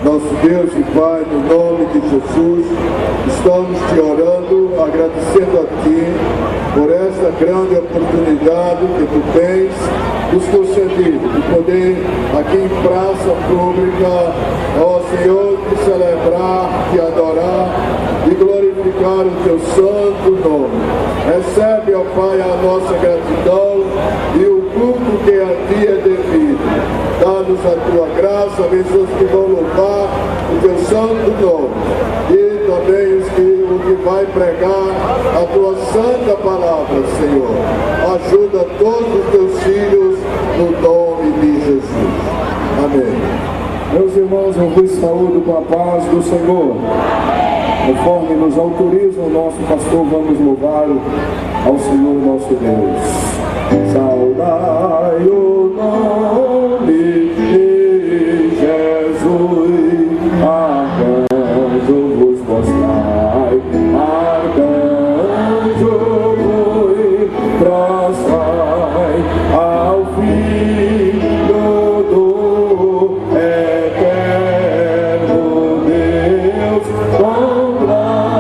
Nosso Deus e Pai, no nome de Jesus, estamos te orando, agradecendo a Ti por esta grande oportunidade que Tu tens nos concedido de poder aqui em praça pública, ó Senhor, te celebrar, te adorar e glorificar o Teu santo nome. Recebe, ó Pai, a nossa gratidão e o culto que a Ti é devido. Dá-nos a Tua graça, abençoa os que vão louvar o Teu santo nome e também o que vai pregar a Tua santa palavra, Senhor. Ajuda todos os Teus filhos no nome de Jesus. Amém. Meus irmãos, eu vos saúdo com a paz do Senhor. Conforme nos autoriza o nosso pastor, vamos louvar ao Senhor nosso Deus. Saudai o nome de Jesus, arcanjo vos mostrai, arcanjo vos prostrai, ao Filho do eterno Deus, com oh,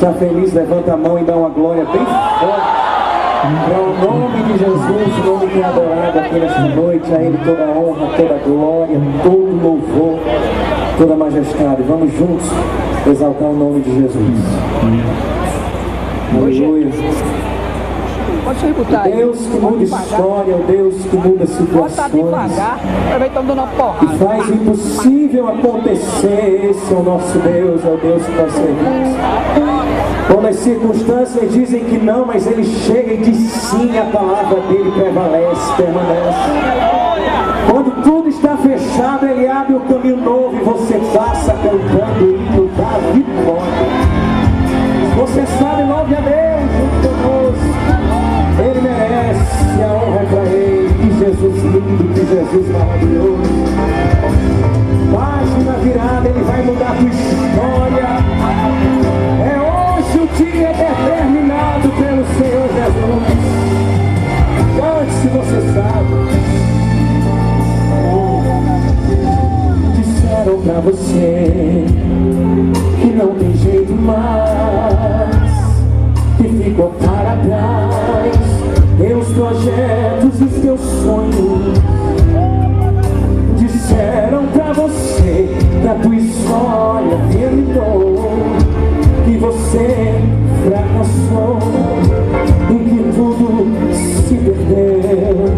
está feliz, levanta a mão e dá uma glória bem forte. Para o nome de Jesus, o nome que é adorado aqui nesta noite, a Ele toda a honra, toda a glória, todo louvor, toda a majestade. Vamos juntos exaltar o nome de Jesus. Aleluia. O Deus que muda história, o Deus que muda situações, e faz o impossível acontecer. Esse é o nosso Deus, é o Deus que nós servimos. Quando as circunstâncias dizem que não, mas Ele chega e diz sim, a palavra dEle prevalece, permanece. Quando tudo está fechado, Ele abre o caminho novo e você passa cantando o hino da vitória. Você sabe, louve a Deus junto conosco. Ele merece, a honra é para Ele. Que Jesus lindo, que Jesus maravilhoso. Página virada, Ele vai mudar a tua história. É hoje o dia determinado pelo Senhor Jesus. Cante se você sabe. Disseram pra você que não tem jeito mais, que ficou para trás teus projetos e teus sonhos. Disseram pra você que a tua história terminou, que você fracassou e que tudo se perdeu.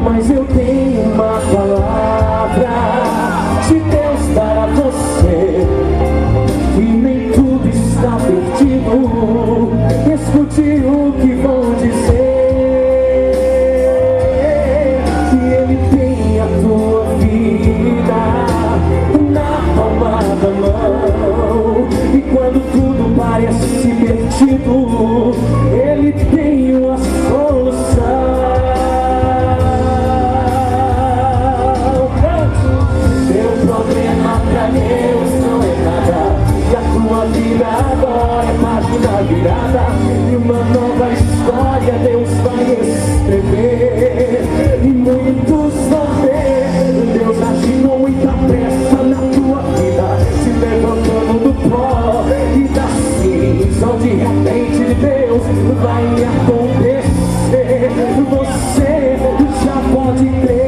Mas eu tenho uma palavra de Deus para você, que nem tudo está perdido. Escute o que vou dizer, que Ele tem a tua vida na palma da mão. E quando tudo parece perdido, Ele tem uma solução. Teu problema pra Deus não é nada, e a tua vida agora é página virada, e uma nova história Deus vai escrever. E muitos vão ver Deus agir com muita pressa na tua vida, se levantando do pó e da cinza, de repente de Deus vai acontecer. Você já pode crer.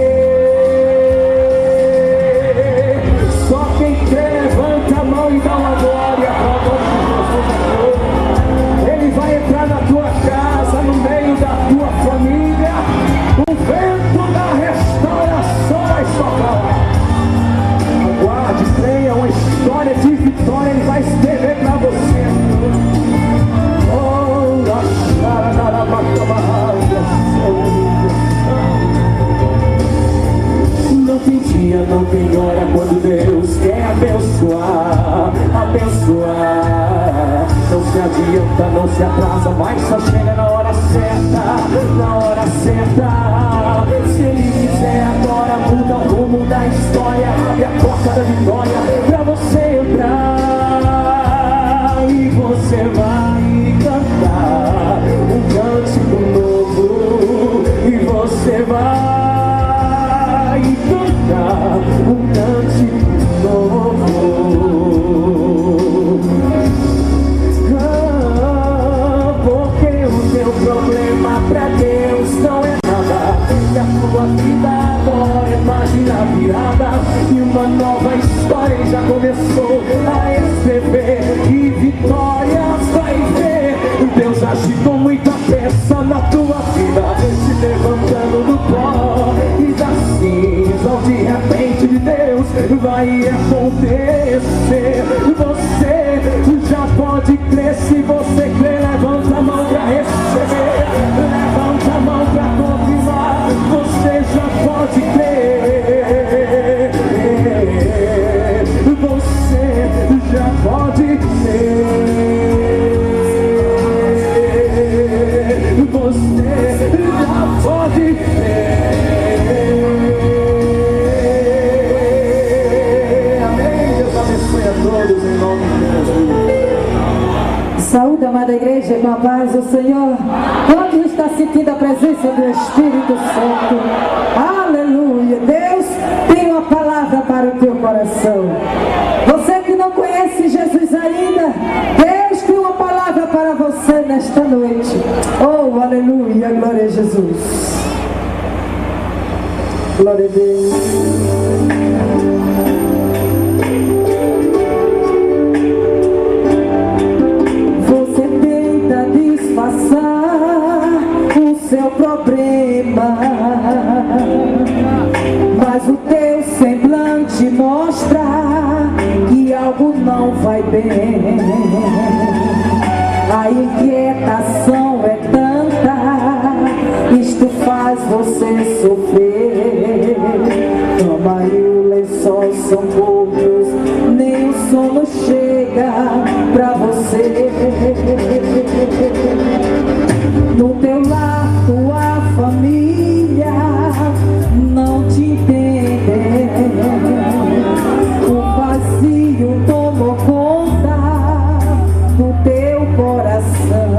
Só quem crê, levanta a mão e dá uma glória para Jesus. Ele vai entrar na tua casa, no meio da tua família. O vento da restauração vai soprar. Aguarde, creia, uma história de vitória Ele vai escrever para você. Oh, não tem dia, não tem hora quando Deus quer abençoar, abençoar. Não se adianta, não se atrasa, mas só chega na hora certa, na hora certa. Se Ele quiser agora, muda o rumo da história, abre a porta da vitória pra você entrar. E você vai cantar um cântico novo, e você vai cantar um cântico novo. Porque o teu problema pra Deus não é nada, e a tua vida agora é página virada, e uma nova história já começou a escrever, e vitórias vai ver Deus agir com muita pressa na tua vida, se levantando do pó e da cinza, de repente de Deus vai acontecer. Você já pode crer, se você crer, levanta a mão pra receber, levanta a mão pra confirmar, você já pode crer, você já pode crer. Você já pode ter. Amém. Deus abençoe a todos em nome de Jesus. Saúde, amada igreja, com a paz do Senhor. Quantos está sentindo a presença do Espírito Santo? Aleluia. Deus tem uma palavra para o teu coração. Você que não conhece Jesus ainda, Deus você nesta noite. Oh, aleluia, glória a Jesus. Glória a Deus. Você tenta disfarçar o seu problema, mas o teu semblante mostra que algo não vai bem. A inquietação é tanta, isto faz você sofrer. Cama e o lençol são poucos, nem o sono chega pra você. No teu lar, tua família não te entende. O vazio tomou conta do teu coração.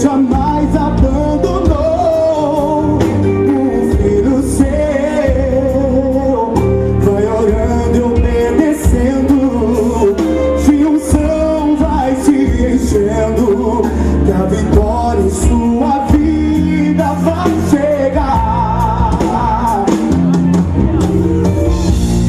jamais abandonou um filho seu. Vai orando e obedecendo, de unção vai se enchendo, que a vitória em sua vida vai chegar.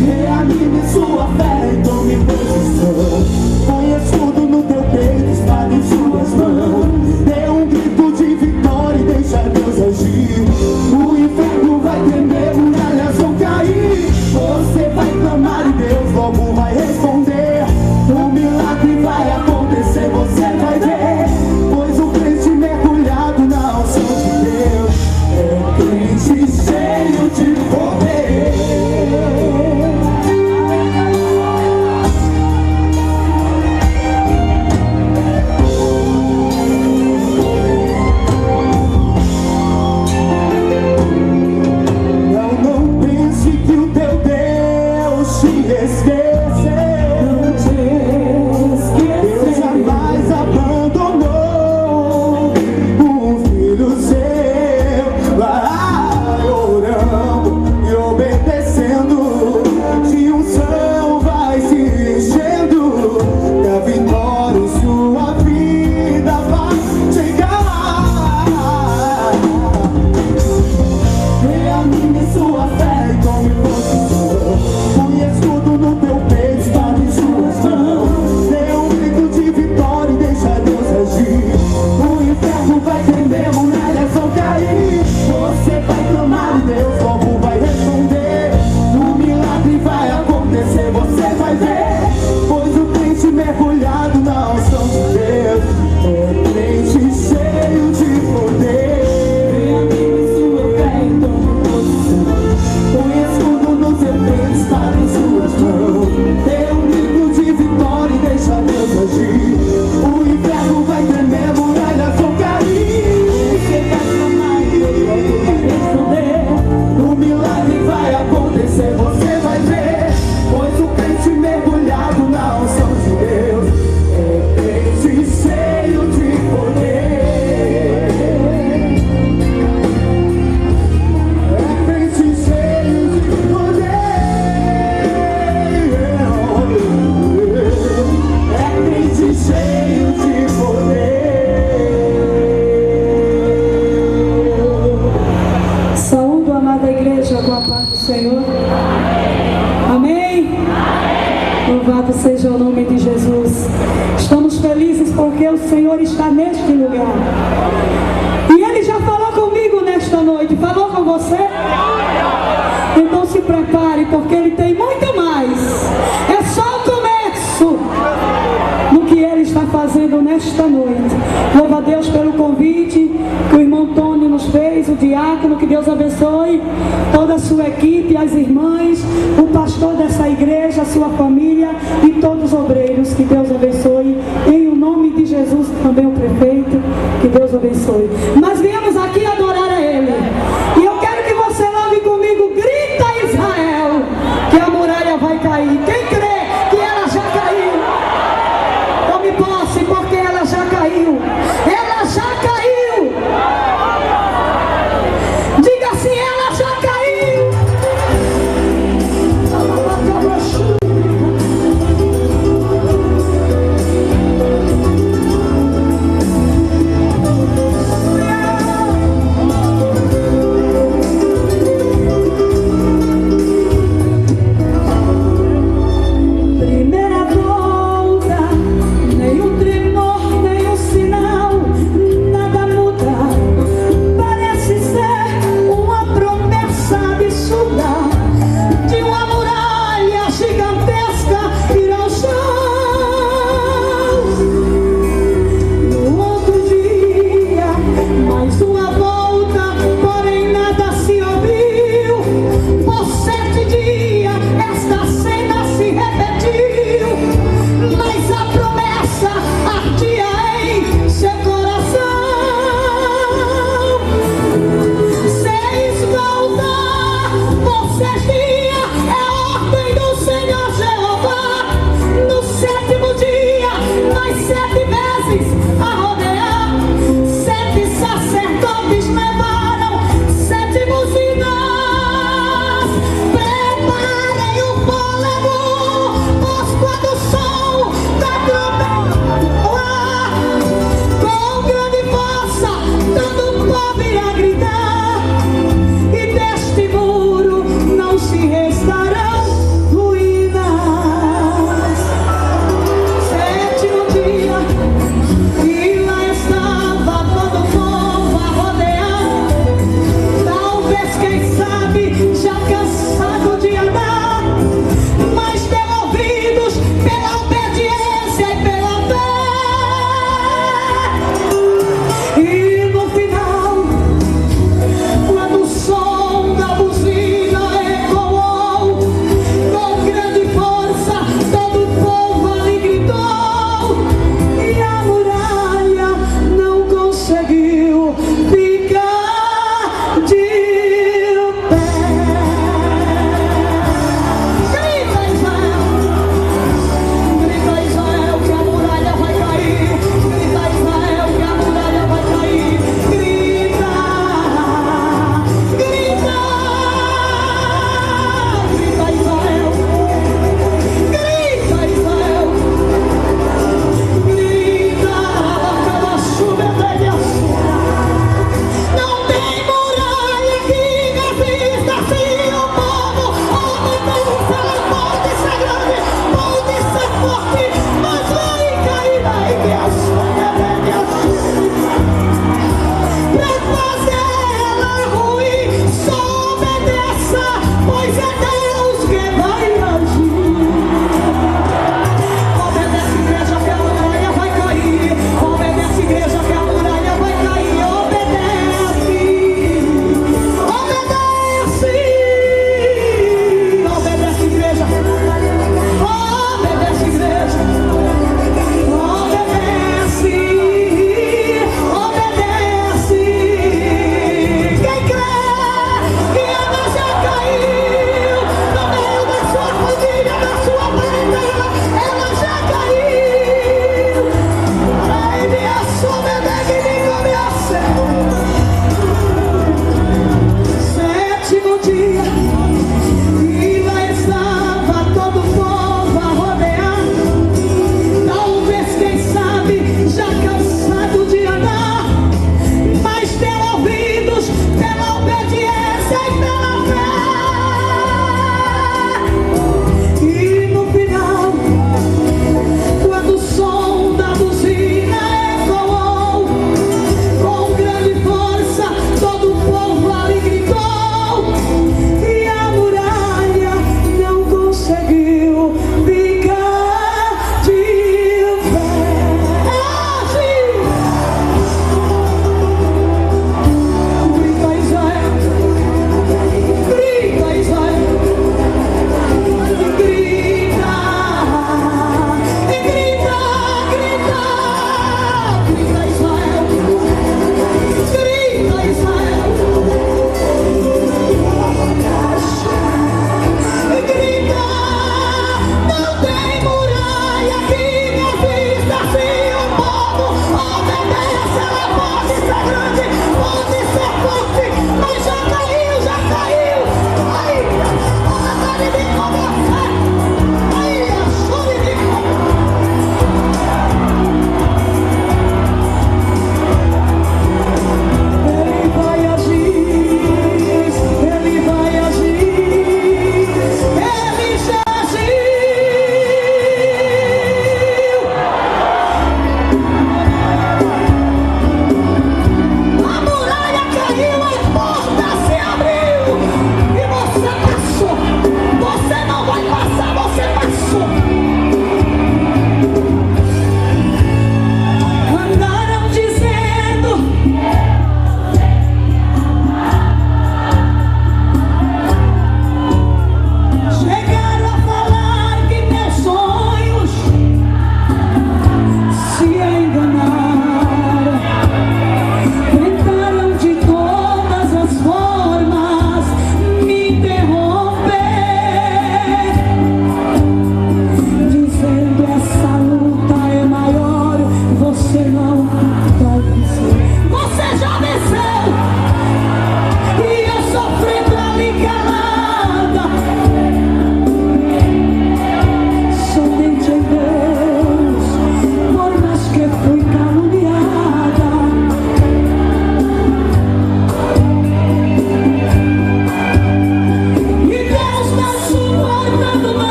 Reanime sua fé e tome posição. Põe escudo no teu peito, espada em suas mãos. Dê um grito de vitória e deixa Deus agir. O inferno vai tremer, muralhas vão cair. Você vai clamar e Deus logo vai responder. O milagre vai acontecer, você vai ver. Pois o crente mergulhado na unção de Deus é crente cheio de poder. Louvado seja o nome de Jesus. Estamos felizes porque o Senhor está neste lugar. E Ele já falou comigo nesta noite. Falou com você? Então se prepare, porque Ele tem muito mais. É só o começo do que Ele está fazendo nesta noite. Louva a Deus pelo convite que o irmão Tony nos fez, o diácono. Que Deus abençoe toda a sua equipe, as irmãs, o pastor dessa igreja, a sua família e todos os obreiros. Que Deus abençoe em o nome de Jesus, também o prefeito. Que Deus abençoe. Nós viemos aqui adorar a Ele, e eu quero que você louve comigo. Grita, Israel, que a muralha vai cair. Quem crê que ela já caiu, tome posse, porque ela já caiu. Ela já caiu. Diga assim: ela já caiu.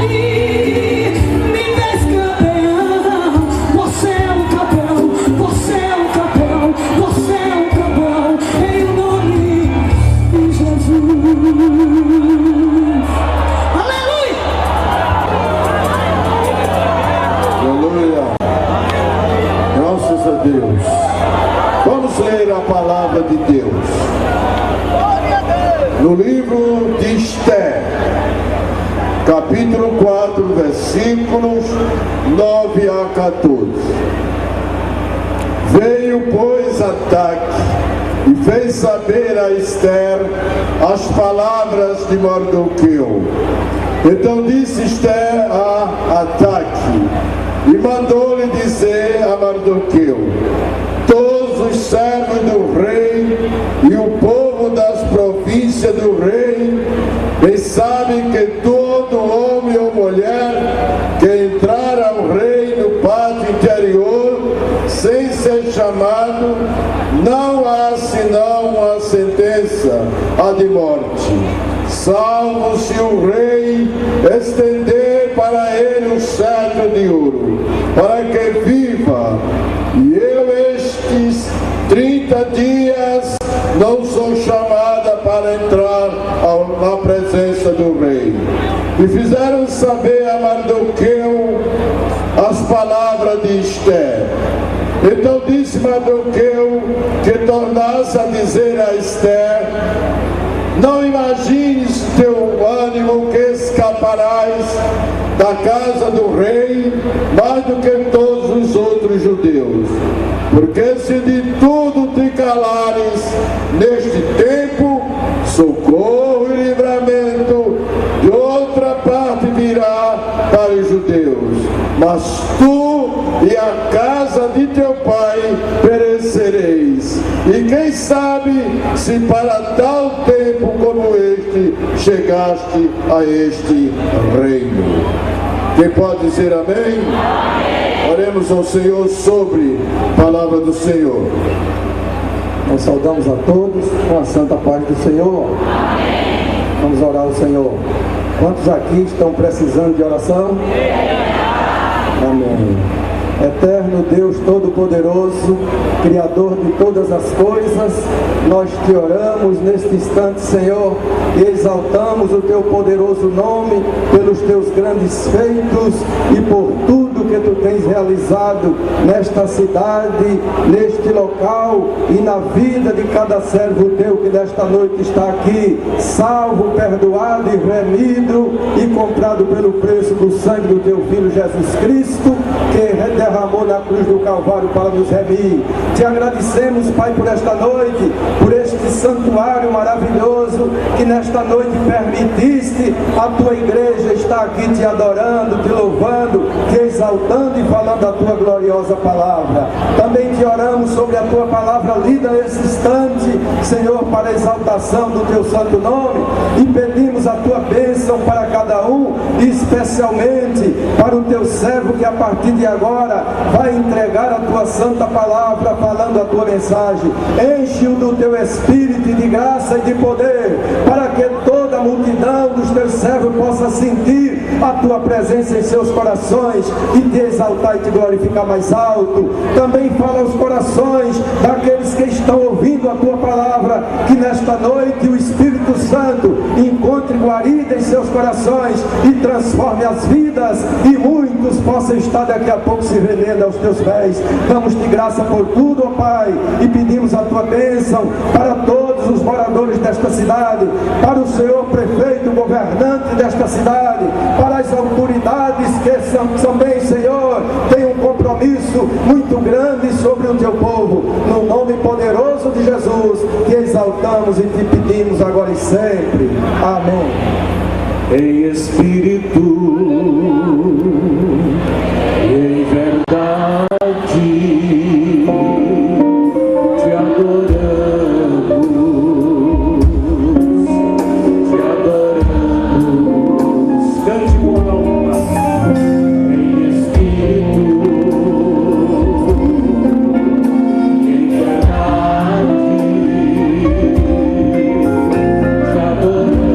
Ele me fez campeão. Você é um campeão, você é um campeão, você é um campeão, em o nome de Jesus. Aleluia! Aleluia! Graças a Deus. Vamos ler a palavra de Deus. No livro de Esther, capítulo 4, versículos 9 a 14. Veio, pois, Ataque e fez saber a Esther as palavras de Mardoqueu. Então disse Esther a Ataque e mandou-lhe dizer a Mardoqueu: todos os servos do rei e o povo das províncias do rei bem sabem que todo homem ou mulher que entrar ao rei no pátio interior sem ser chamado, não há senão uma sentença, a de morte, salvo se o rei estender para ele um cetro de ouro, para que viva. E eu estes 30 dias não sou chamada para entrar na presença do rei. E fizeram saber a Mardoqueu as palavras de Esther. Então disse Mardoqueu que tornasse a dizer a Esther: não imagines teu ânimo que escaparás da casa do rei mais do que todos os outros judeus. Porque se de tudo te calares neste tempo, socorro e livramento de outra parte virá para os judeus. Mas tu e a casa de teu pai perecereis. E quem sabe se para tal tempo como este chegaste a este reino. Quem pode dizer amém? Amém. Oremos ao Senhor sobre a palavra do Senhor. Nós saudamos a todos com a santa paz do Senhor. Amém. Vamos orar ao Senhor. Quantos aqui estão precisando de oração? Amém. Eterno Deus Todo-Poderoso, Criador de todas as coisas, nós te oramos neste instante, Senhor, e exaltamos o teu poderoso nome pelos teus grandes feitos e por tudo que tu tens realizado nesta cidade, neste local e na vida de cada servo teu que nesta noite está aqui, salvo, perdoado e remido e comprado pelo preço do sangue do teu Filho Jesus Cristo, que derramou na cruz do Calvário para nos remir. Te agradecemos, Pai, por esta noite, por este santuário maravilhoso que nesta noite permitiste a tua igreja estar aqui te adorando, te louvando, te exaltando e falando a tua gloriosa palavra. Também te oramos sobre a tua palavra lida nesse instante, Senhor, para a exaltação do teu santo nome, e pedimos a tua bênção para cada um, e especialmente para o teu servo que a partir de agora vai entregar a tua santa palavra, falando a tua mensagem. Enche-o do teu espírito de graça e de poder, para que toda a multidão dos teus servos possa sentir a tua presença em seus corações e te exaltar e te glorificar mais alto. Também fala aos corações daqueles que estão ouvindo a tua palavra, que nesta noite o Espírito Santo encontre guarida em seus corações e transforme as vidas, e muitos possam estar daqui a pouco se rendendo aos teus pés. Damos-te graça por tudo, ó Pai, e pedimos a tua bênção para todos os moradores desta cidade, para o Senhor prefeito, governante desta cidade, para as autoridades que também, Senhor, têm um compromisso muito grande sobre o teu povo. No nome poderoso de Jesus, te exaltamos e te pedimos agora e sempre. Amém. Em espírito, em verdade, te adoramos, cante com alma. Em espírito, em verdade, te adoramos.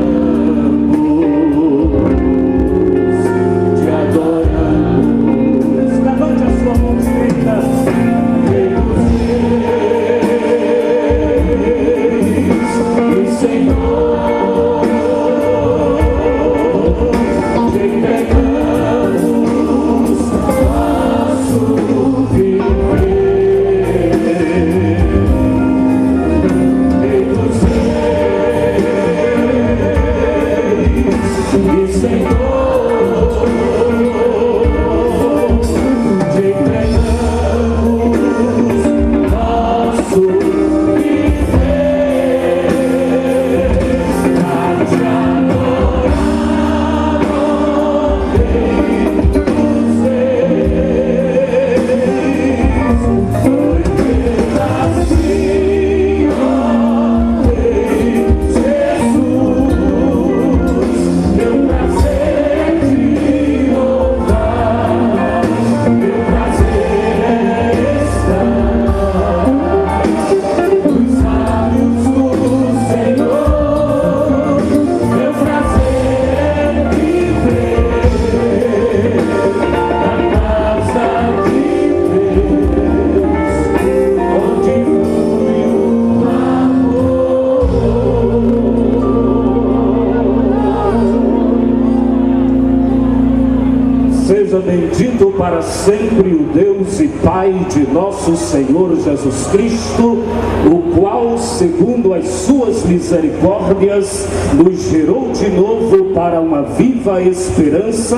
Bendito para sempre o Deus e Pai de nosso Senhor Jesus Cristo, o qual, segundo as suas misericórdias, nos gerou de novo para uma viva esperança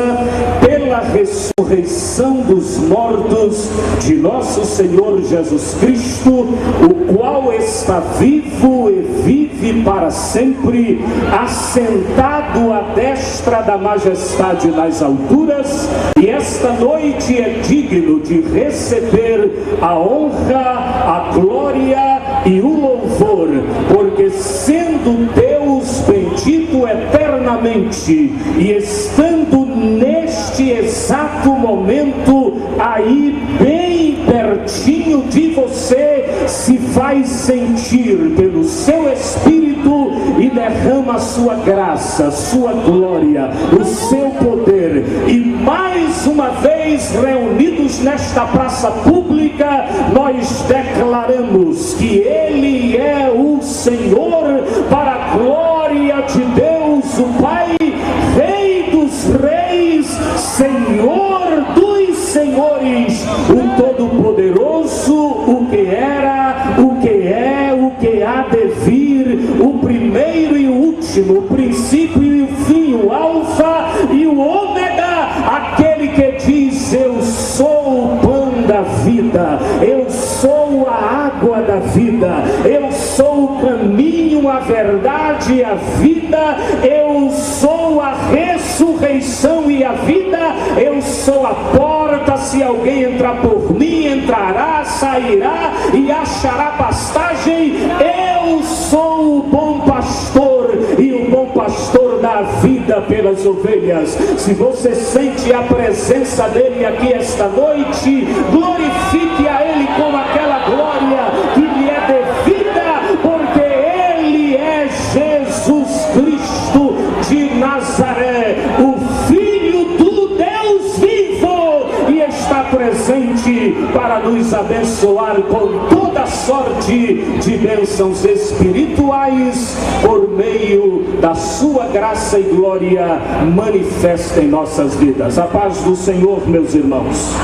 pela ressurreição dos mortos de nosso Senhor Jesus Cristo, o qual está vivo e vive para sempre, assentado à destra da majestade nas alturas, e esta noite é digno de receber a honra, a glória e o louvor, porque sendo Deus bendito eternamente e estando neste exato momento aí bem pertinho de você, se faz sentir pelo seu Espírito e derrama a sua graça, sua glória, o seu poder. E mais uma vez reunidos nesta praça pública, nós declaramos que Ele é o Senhor, para a glória de Deus o Pai, Rei dos reis, Senhor dos senhores, o Todo-Poderoso, o que era, o que é, o que há de vir, o primeiro e o último, o princípio e o fim, o alfa e o ômega, aquele que diz: eu sou o pão da vida, eu sou a água da vida, eu sou o caminho, a verdade e a vida, eu sou a ressurreição e a vida, eu sou a porta, se alguém entrar por mim, entrará, sairá e achará pastagem. Eu sou o bom pastor, e o bom pastor dá a vida pelas ovelhas. Se você sente a presença dele aqui esta noite, glorifique a ele com aquela glória que lhe é devida, porque ele é Jesus Cristo de Nazaré, o Filho do Deus vivo, e está presente para nos abençoar com toda sorte de bênçãos espirituais por meio da sua graça e glória manifesta em nossas vidas. A paz do Senhor, meus irmãos.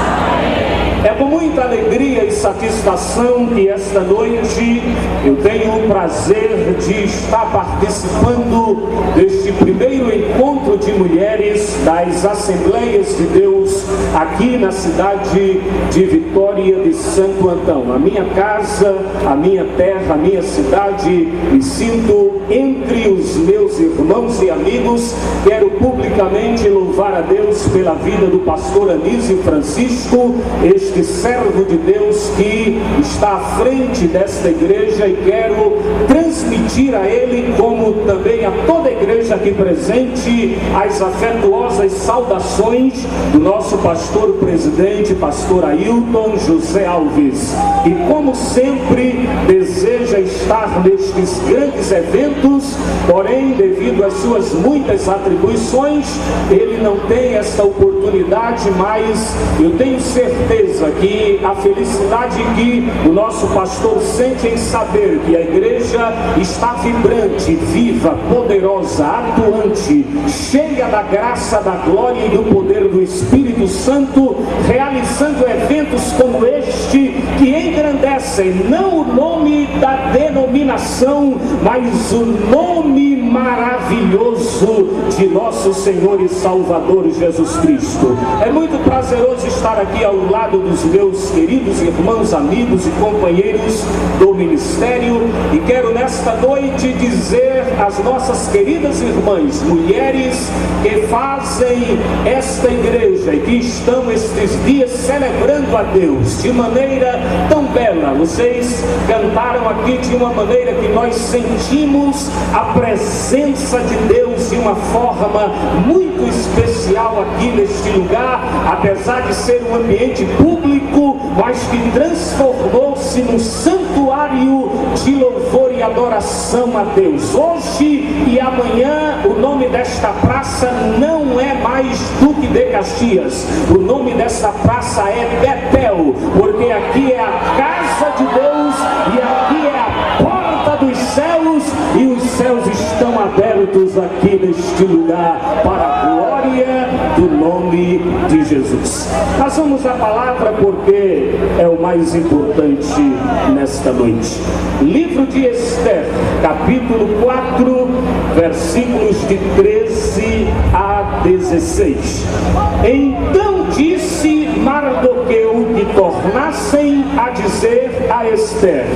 É com muita alegria e satisfação que esta noite eu tenho o prazer de estar participando deste primeiro encontro de mulheres das Assembleias de Deus aqui na cidade de Vitória de Santo Antão. A minha casa, a minha terra, a minha cidade, me sinto entre os meus irmãos e amigos. Quero publicamente louvar a Deus pela vida do pastor Anísio Francisco, este servo de Deus que está à frente desta igreja, e quero transmitir a ele, como também a toda a igreja aqui presente, as afetuosas saudações do nosso pastor presidente, pastor Ailton José Alves, que como sempre deseja estar nestes grandes eventos, porém devido às suas muitas atribuições, ele não tem essa oportunidade, mas eu tenho certeza certeza que a felicidade que o nosso pastor sente em saber que a igreja está vibrante, viva, poderosa, atuante, cheia da graça, da glória e do poder do Espírito Santo, realizando eventos como este, que engrandecem não o nome da denominação, mas o nome maravilhoso de nosso Senhor e Salvador Jesus Cristo. É muito prazeroso estar aqui ao lado dos meus queridos irmãos, amigos e companheiros do ministério, e quero nesta noite dizer às nossas queridas irmãs, mulheres que fazem esta igreja e que estão estes dias celebrando a Deus de maneira tão bela. Vocês cantaram aqui de uma maneira que nós sentimos a presença de Deus de uma forma muito especial aqui neste lugar, apesar de ser um ambiente público, mas que transformou-se num santuário de louvor e adoração a Deus. Hoje e amanhã o nome desta praça não é mais Duque de Caxias, o nome desta praça é Betel, porque aqui é a casa de Deus e aqui é a porta dos céus, e os céus estão abertos aqui neste lugar para a glória do nome de Jesus. Nós vamos à palavra porque é o mais importante nesta noite. Livro de Esther, capítulo 4, versículos de 13 a 16. Então disse Mardoqueu que tornassem a dizer a Esther: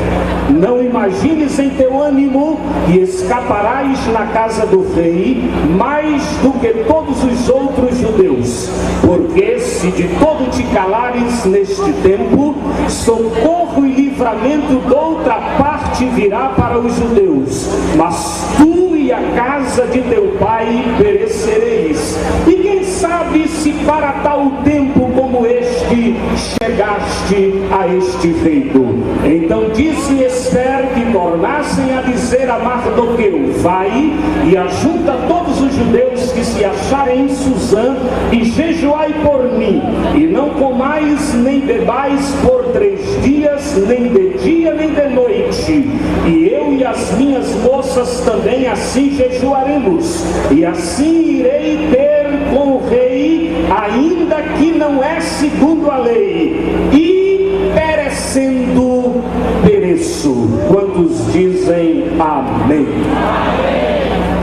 não imagines em teu ânimo que escaparás na casa do rei mais do que todos os outros judeus, porque se de todo te calares neste tempo, socorro e livramento de outra parte virá para os judeus, mas tu e a casa de teu pai perecereis. E quem sabe se para tal tempo como este chegaste a este reino. Então disse Esther que tornassem a dizer a Mardoqueu: vai e ajunta todos os judeus que se acharem em Suzã e jejuai por mim, e não comais nem bebais por 3 dias, nem de dia nem de noite, e eu e as minhas moças também assim jejuaremos, e assim irei ter com o rei, ainda que não é segundo a lei, e perecendo pereço. Quantos dizem amém?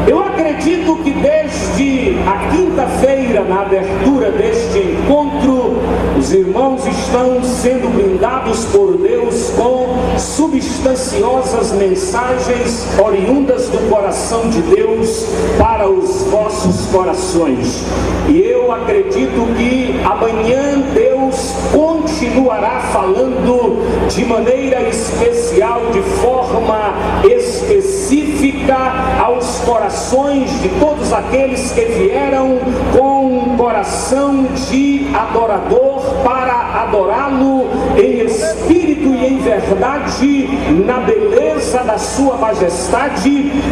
Eu acredito que desde a quinta-feira, na abertura deste encontro, os irmãos estão sendo brindados por Deus com substanciosas mensagens oriundas do coração de Deus para os vossos corações. E eu acredito que amanhã Deus continuará falando de maneira especial, de forma específica aos corações de todos aqueles que vieram com um coração de adorador para adorá-lo em espírito e em verdade, na beleza da sua majestade,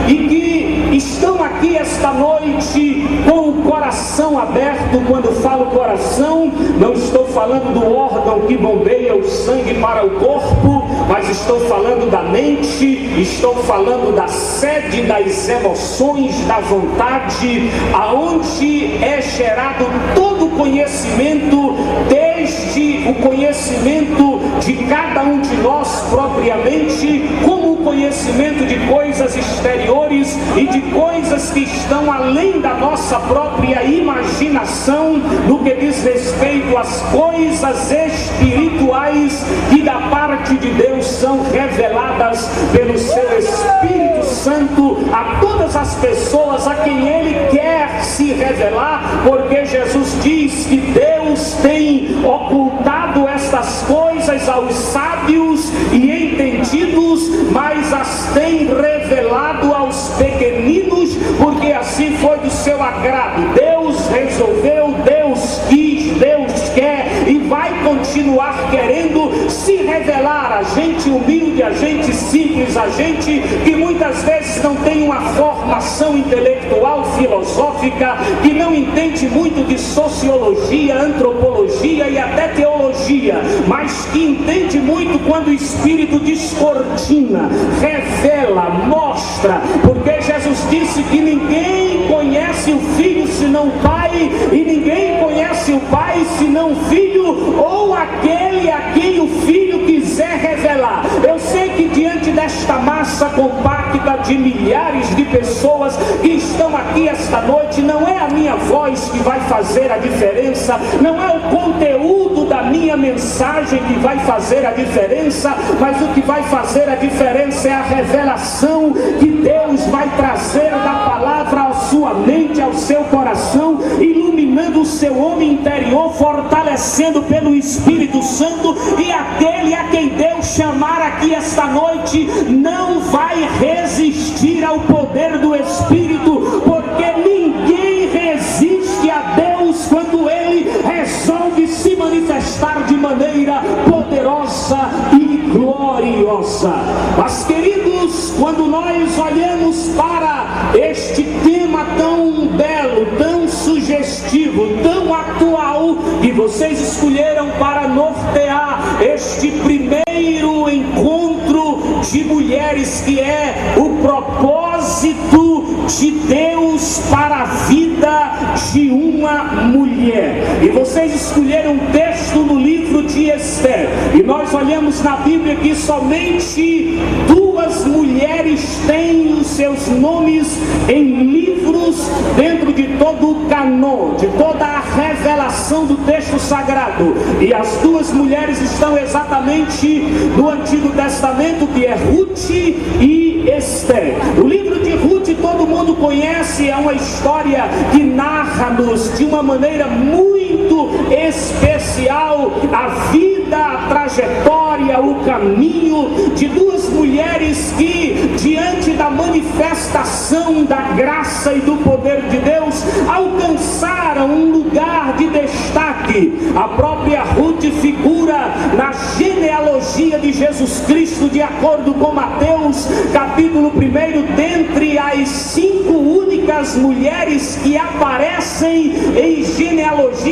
e que estão aqui esta noite com o coração aberto. Quando falo coração, não estou falando do órgão que bombeia o sangue para o corpo, mas estou falando da mente, estou falando da sede das emoções, da vontade, aonde é gerado todo o conhecimento, desde o conhecimento de cada um de nós propriamente, como o conhecimento de coisas exteriores e de coisas que estão além da nossa própria imaginação, no que diz respeito às coisas espirituais que da parte de Deus são reveladas pelo seu Espírito Santo a todas as pessoas a quem Ele quer se revelar, porque Jesus diz que Deus tem ocultado estas coisas aos sábios e entendidos, mas as tem revelado aos pequeninos, porque assim foi do seu agrado. Deus resolveu, Deus quis, Deus quer e vai continuar querendo se revelar a gente humilde, a gente simples, a gente que muitas vezes não tem uma formação intelectual, filosófica, que não entende muito de sociologia, antropologia e até teologia, mas que entende muito quando o Espírito descortina, revela, mostra, porque Jesus disse que ninguém conhece o Filho senão o Pai, e ninguém conhece o Pai senão o Filho, ou aquele a quem o Filho quiser revelar. Eu sei que diante desta massa compacta de milhares de pessoas que estão aqui esta noite, não é a minha voz que vai fazer a diferença, não é o conteúdo da minha mensagem que vai fazer a diferença, mas o que vai fazer a diferença é a revelação que Deus vai trazer da palavra à sua mente, ao seu coração, iluminando o seu homem interior, fortalecendo pelo Espírito Santo, e aquele a quem Deus chamar aqui esta noite não vai resistir ao poder do Espírito, porque ninguém resiste a Deus quando Ele resolve se manifestar de maneira poderosa e gloriosa. Mas, queridos, quando nós olhamos para este tema tão belo, tão sugestivo, tão atual, que vocês escolheram para nortear este primeiro encontro de mulheres, que é o propósito de Deus para a vida de uma mulher. E vocês escolheram um texto no livro de Esther, e nós olhamos na Bíblia que somente duas mulheres têm os seus nomes em livros dentro de todo o canon, de toda a revelação do texto sagrado, e as duas mulheres estão exatamente no Antigo Testamento, que é Ruth e Esther. O livro de Ruth todo mundo conhece, é uma história que narra-nos de uma maneira muito especial a vida, a trajetória, o caminho de duas mulheres que, diante da manifestação da graça e do poder de Deus, alcançaram um lugar de destaque. A própria Ruth figura na genealogia de Jesus Cristo, de acordo com Mateus capítulo 1, dentre as 5 únicas mulheres que aparecem em genealogia,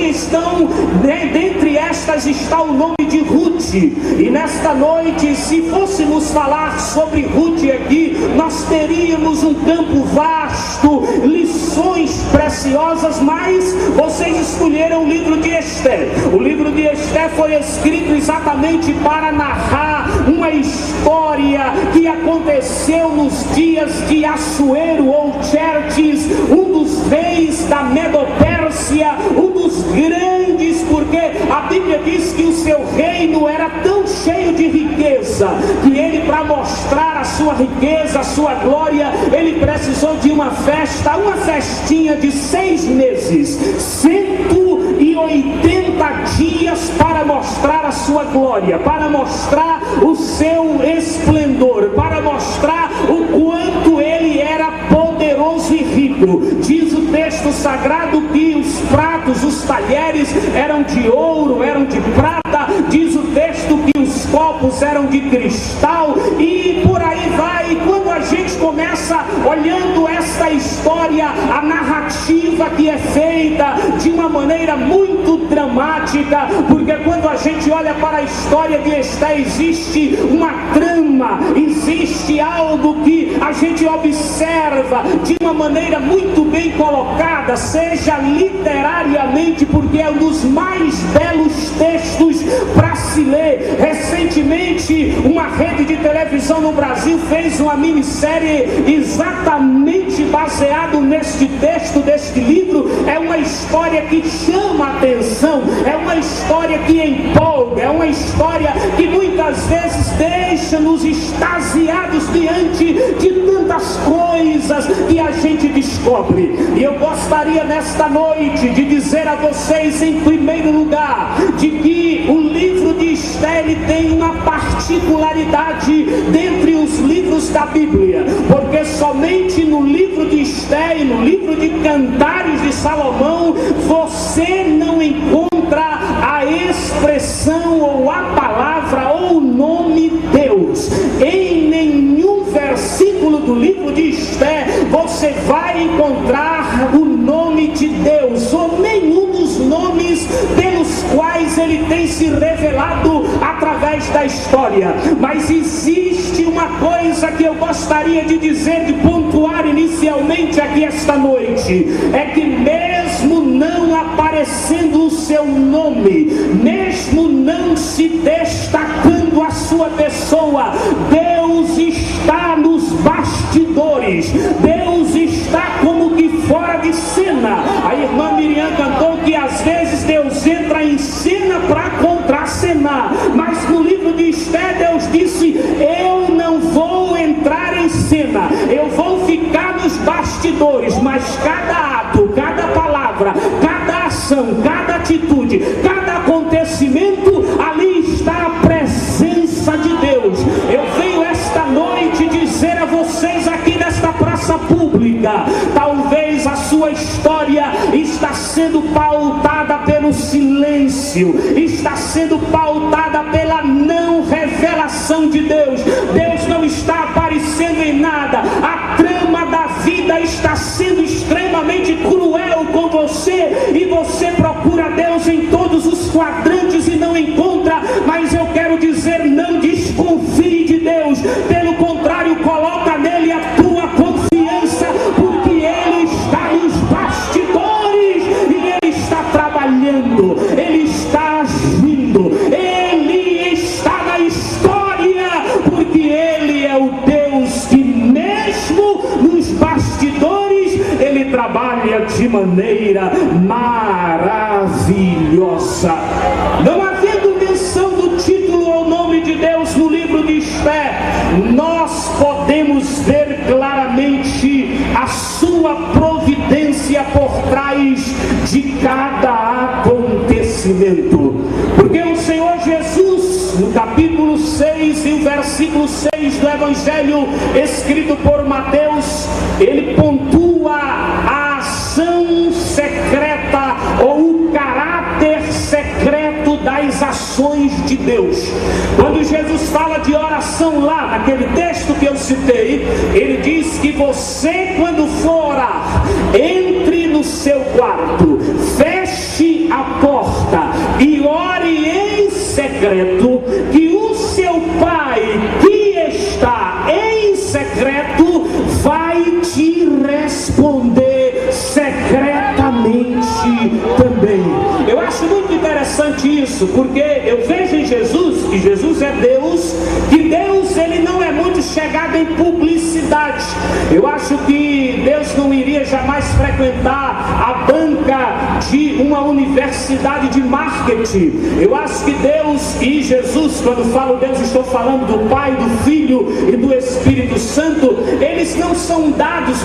dentre estas está o nome de Ruth. E nesta noite, se fôssemos falar sobre Ruth aqui, nós teríamos um campo vasto, lições preciosas, mas vocês escolheram o livro de Esther. O livro de Esther foi escrito exatamente para narrar uma história que aconteceu nos dias de Assuero ou Xerxes, um dos reis da Medopérsia, um dos grandes, porque a Bíblia diz que o seu reino era tão cheio de riqueza, que ele, para mostrar a sua riqueza, a sua glória, ele precisou de uma festa, uma festinha de 6 meses, 180 dias, para mostrar a sua glória, para mostrar o seu esplendor, para mostrar o quanto ele era poderoso e rico. Diz o texto sagrado que os pratos, os talheres eram de ouro, eram de prata. Diz o texto que os copos eram de cristal, e por aí vai. E quando a gente começa olhando esta história, a narrativa que é feita de uma maneira muito dramática, porque quando a gente olha para a história de Esther, existe uma trama, existe algo que a gente observa de uma maneira muito bem colocada, seja literariamente, porque é um dos mais belos textos para se ler. Recentemente, uma rede de televisão no Brasil fez uma minissérie exatamente baseado neste texto, deste livro. É uma história que chama a atenção, é uma história que empolga, é uma história que muitas vezes deixa-nos extasiados diante de tantas coisas que a gente descobre. E eu gostaria nesta noite de dizer a vocês, em primeiro lugar, de que o livro de Esther, ele tem uma particularidade dentre os livros da Bíblia, porque somente no livro de Esther e no livro de Cantares de Salomão você não encontra a expressão ou a palavra ou o nome Deus. Em nenhum versículo do livro de Esther você vai encontrar o nome de Deus, ou nenhum dos nomes pelos quais ele tem se revelado através da história. Mas existe uma coisa que eu gostaria de dizer, de pontuar inicialmente aqui esta noite, é que mesmo não aparecendo o seu nome, mesmo não se destacando a sua pessoa, Deus está nos bastidores, Deus está como que fora de cena. A irmã Miriam cantou que às vezes Deus entra em cena para contracenar, mas no livro de Esther Deus disse: eu não vou entrar em cena, eu vou ficar nos bastidores, mas cada ato, cada palavra, cada ação, cada atitude, cada acontecimento, ali está a presença de Deus. Eu venho esta noite dizer a vocês aqui nesta praça pública, talvez a sua história está sendo pautada pelo silêncio, está sendo pautada pela não revelação de Deus. Deus não está aparecendo em nada, a trama da vida está sendo extremamente cruel com você, e você procura Deus em todos os quadrantes e não encontra. Mas eu quero dizer, não desconfie de Deus, pelo contrário, coloca nele a tua confiança, porque Ele está nos bastidores e Ele está trabalhando, Ele está agindo, Ele está na história, porque Ele é o Deus que mesmo nos bastidores Ele trabalha de maneira maravilhosa. Não havendo menção do título ou nome de Deus no livro de Esther, nós podemos ver claramente a sua providência por trás de cada acontecimento. Porque o Senhor Jesus, no capítulo 6 e o versículo 6 do Evangelho escrito por Mateus, ele pontua a ação secreta ou o caráter secreto das ações de Deus. Quando Jesus fala de oração lá, naquele texto que eu citei, ele diz que você, quando for orar, entre no seu quarto, feche a porta e ore em secreto, que o seu Pai que está em secreto vai te responder secretamente também. Eu acho muito interessante isso, porque eu vejo em Jesus, que Jesus é Deus, que Deus ele não é muito chegado em publicidade. Eu acho que Deus não iria jamais frequentar a banca de uma universidade de marketing. Eu acho que Deus e Jesus, quando falo Deus, estou falando do Pai, do Filho e do Espírito Santo, eles não são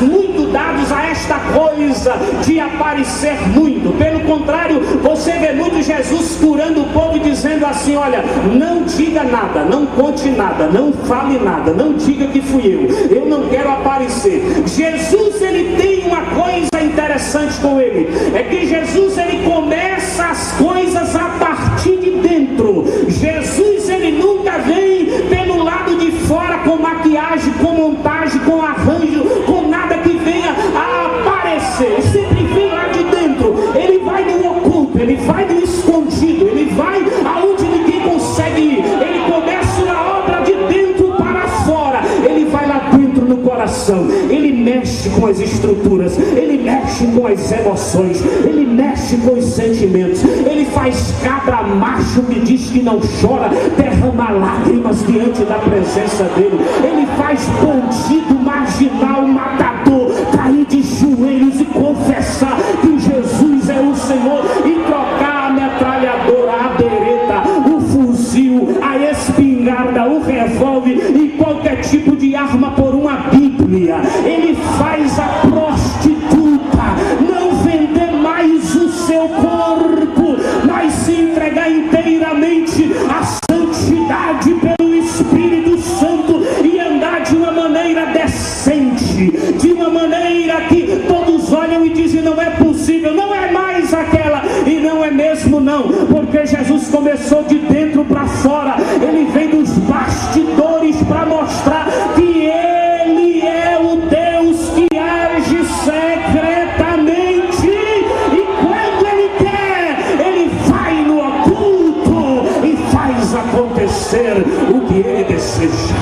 muito dados a esta coisa de aparecer muito. Pelo contrário, você vê muito Jesus curando o povo e dizendo assim: olha, não diga nada, não conte nada, não fale nada, não diga que fui eu não quero aparecer. Jesus ele tem uma coisa interessante com ele, é que Jesus ele começa as coisas a partir de dentro. Jesus ele nunca vem pelo lado de fora com maquiagem, com montagem, com arranjo, com nada que venha a aparecer. Ele sempre vem lá de dentro. Ele vai no oculto, ele vai no escondido, ele vai aonde ninguém consegue ir. Ele começa a obra de dentro para fora. Ele vai lá dentro no coração. Ele mexe com as estruturas, ele mexe com as emoções, ele mexe com os sentimentos. Ele faz cabra macho que diz que não chora derrama lágrimas diante da presença dele. Ele faz bandido, marginal, matador cair de joelhos e confessar que Jesus é o Senhor, e trocar a metralhadora, a bereta, o fuzil, a espingarda, o revólver e qualquer tipo de arma por uma Bíblia. Ele faz a prostituta não vender mais o seu corpo, mas se entregar inteiramente à santidade pelo Espírito Santo e andar de uma maneira decente, de uma maneira que todos olham e dizem: não é possível, não é mais aquela, e não é mesmo não, porque Jesus começou de dentro para fora. Ele vem dos bastidores para mostrar que Ele é o Deus que age secretamente, e quando Ele quer, Ele vai no oculto e faz acontecer. acontecer o que Ele deseja.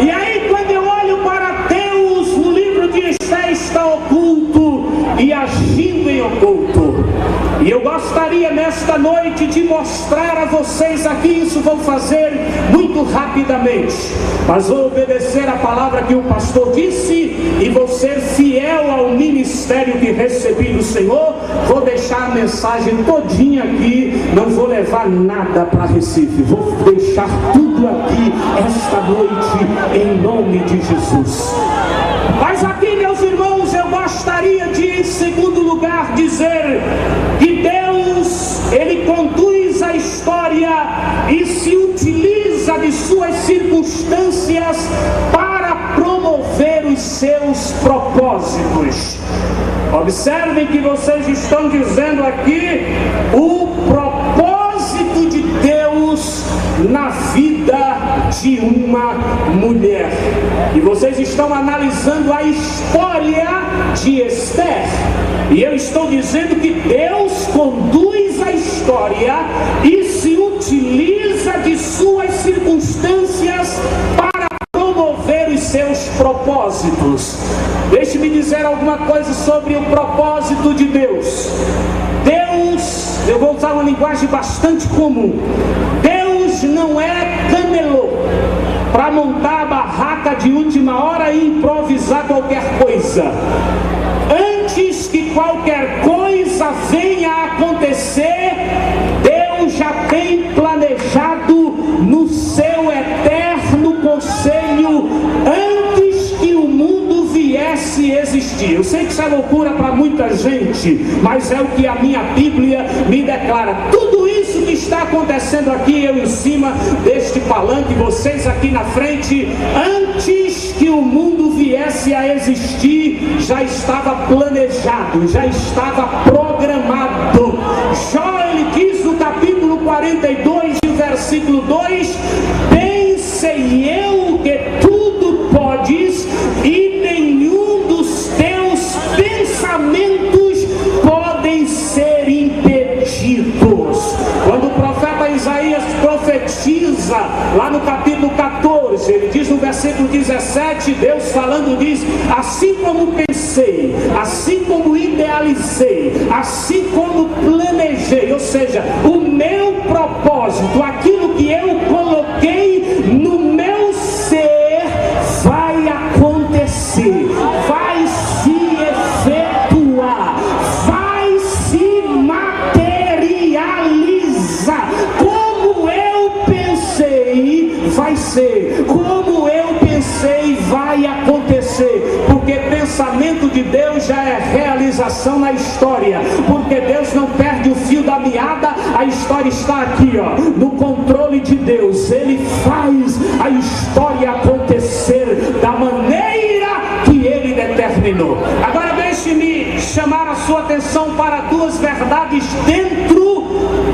E aí, quando eu olho para Deus, o livro de Esté está oculto e agindo em oculto. E eu gostaria nesta noite de mostrar a vocês aqui, isso vou fazer muito rapidamente, mas vou obedecer a palavra que o pastor disse e vou ser fiel ao ministério que recebi do Senhor. Vou deixar a mensagem todinha aqui, não vou levar nada para Recife, vou deixar tudo aqui esta noite em nome de Jesus. Mas aqui, meus irmãos, eu gostaria de, em segundo lugar, dizer que Deus, Ele conduz a história e se utiliza de suas circunstâncias para promover os seus propósitos. Observem que vocês estão dizendo aqui o propósito de Deus na vida de uma mulher. E vocês estão analisando a história de Esther. E eu estou dizendo que Deus conduz a história e se utiliza de suas circunstâncias para promover os seus propósitos. Deixe-me dizer alguma coisa sobre o propósito de Deus. Deus, eu vou usar uma linguagem bastante comum. Deus não é camelô para montar a barraca de última hora e improvisar qualquer coisa. Antes que qualquer coisa venha a acontecer, Deus já tem planejado no seu eterno conselho antes que o mundo viesse existir. Eu sei que isso é loucura para muita gente, mas é o que a minha Bíblia me declara. Tudo isso que está acontecendo aqui, eu em cima deste palanque, vocês aqui na frente, antes que o mundo viesse a existir, já estava planejado, já estava programado. Jó, ele diz no capítulo 42, versículo 2: bem sei eu que tudo podes e nenhum dos teus pensamentos podem ser impedidos. Quando o profeta Isaías profetiza lá no capítulo 14, ele diz no versículo 17, Deus falando diz: assim como pensei, assim como idealizei, assim como planejei, ou seja, o meu propósito, aquilo que eu coloquei no meu ser, vai acontecer, vai se efetuar, vai se materializar. Como eu pensei, vai ser. Como eu pensei, vai acontecer. Porque pensamento de Deus já é realização na história. Porque Deus não perde o fio da meada. A história está aqui, ó, no controle de Deus. Ele faz a história acontecer da maneira que Ele determinou. Agora deixe-me chamar a sua atenção para duas verdades dentro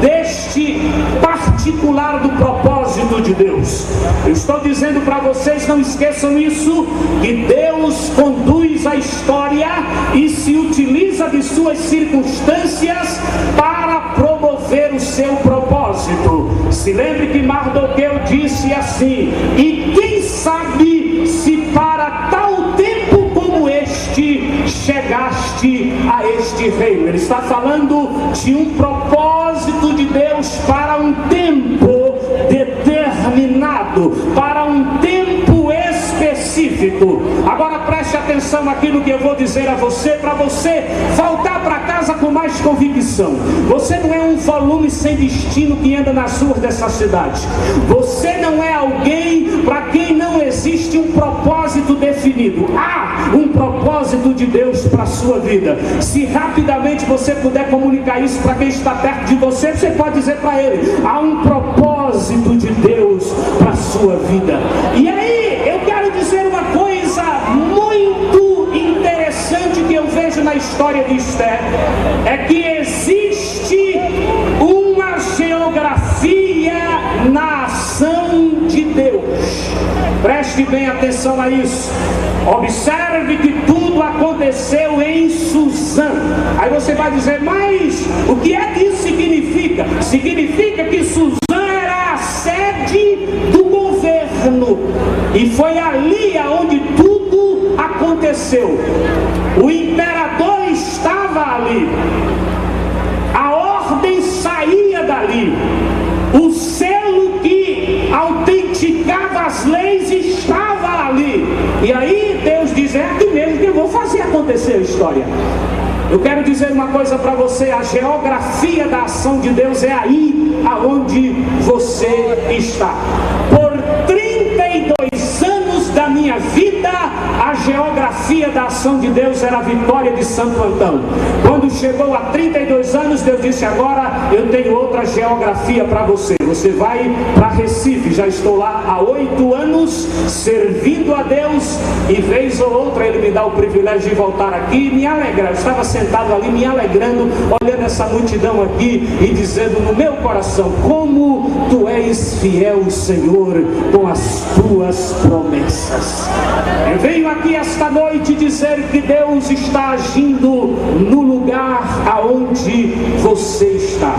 deste particular do propósito de Deus. Eu estou dizendo para vocês, não esqueçam isso, que Deus conduz a história e se utiliza de suas circunstâncias para promover o seu propósito. Se lembre que Mardoqueu disse assim: e quem sabe se para tal tempo como este chegaste a este reino. Ele está falando de um propósito de Deus para um tempo determinado, para um tempo específico. Agora preste atenção aqui no que eu vou dizer a você, para você voltar para casa com mais convicção. Você não é um volume sem destino que anda nas ruas dessa cidade. Você não é alguém para quem não existe um propósito definido. Há um propósito de Deus para a sua vida. Se rapidamente você puder comunicar isso para quem está perto de você, você pode dizer para ele: há um propósito de Deus para a sua vida. E aí eu quero dizer uma coisa muito interessante que eu vejo na história de Esther, é que existe uma geografia na ação de Deus. Preste bem atenção a isso. Observe que tudo aconteceu em Suzã. Aí você vai dizer, mas o que é que isso significa? Significa que Suzã era a sede do governo, e foi ali aonde tudo aconteceu. O imperador estava ali, a ordem saía dali, o selo que autenticava as leis estava ali. E aí Deus diz, é aqui mesmo que eu vou fazer acontecer a história. Eu quero dizer uma coisa para você, a geografia da ação de Deus é aí aonde você está. Por 32 anos da minha vida, a geografia da ação de Deus era a Vitória de Santo Antão. Quando chegou a 32 anos, Deus disse, agora eu tenho outra geografia para você. Você vai para Recife. Já estou lá há 8 anos servindo a Deus, e vez ou outra Ele me dá o privilégio de voltar aqui e me alegrar. Eu estava sentado ali me alegrando, olhando essa multidão aqui e dizendo no meu coração, como Tu és fiel, Senhor, com as Tuas promessas. Eu venho aqui esta noite dizer que Deus está agindo no lugar aonde você está.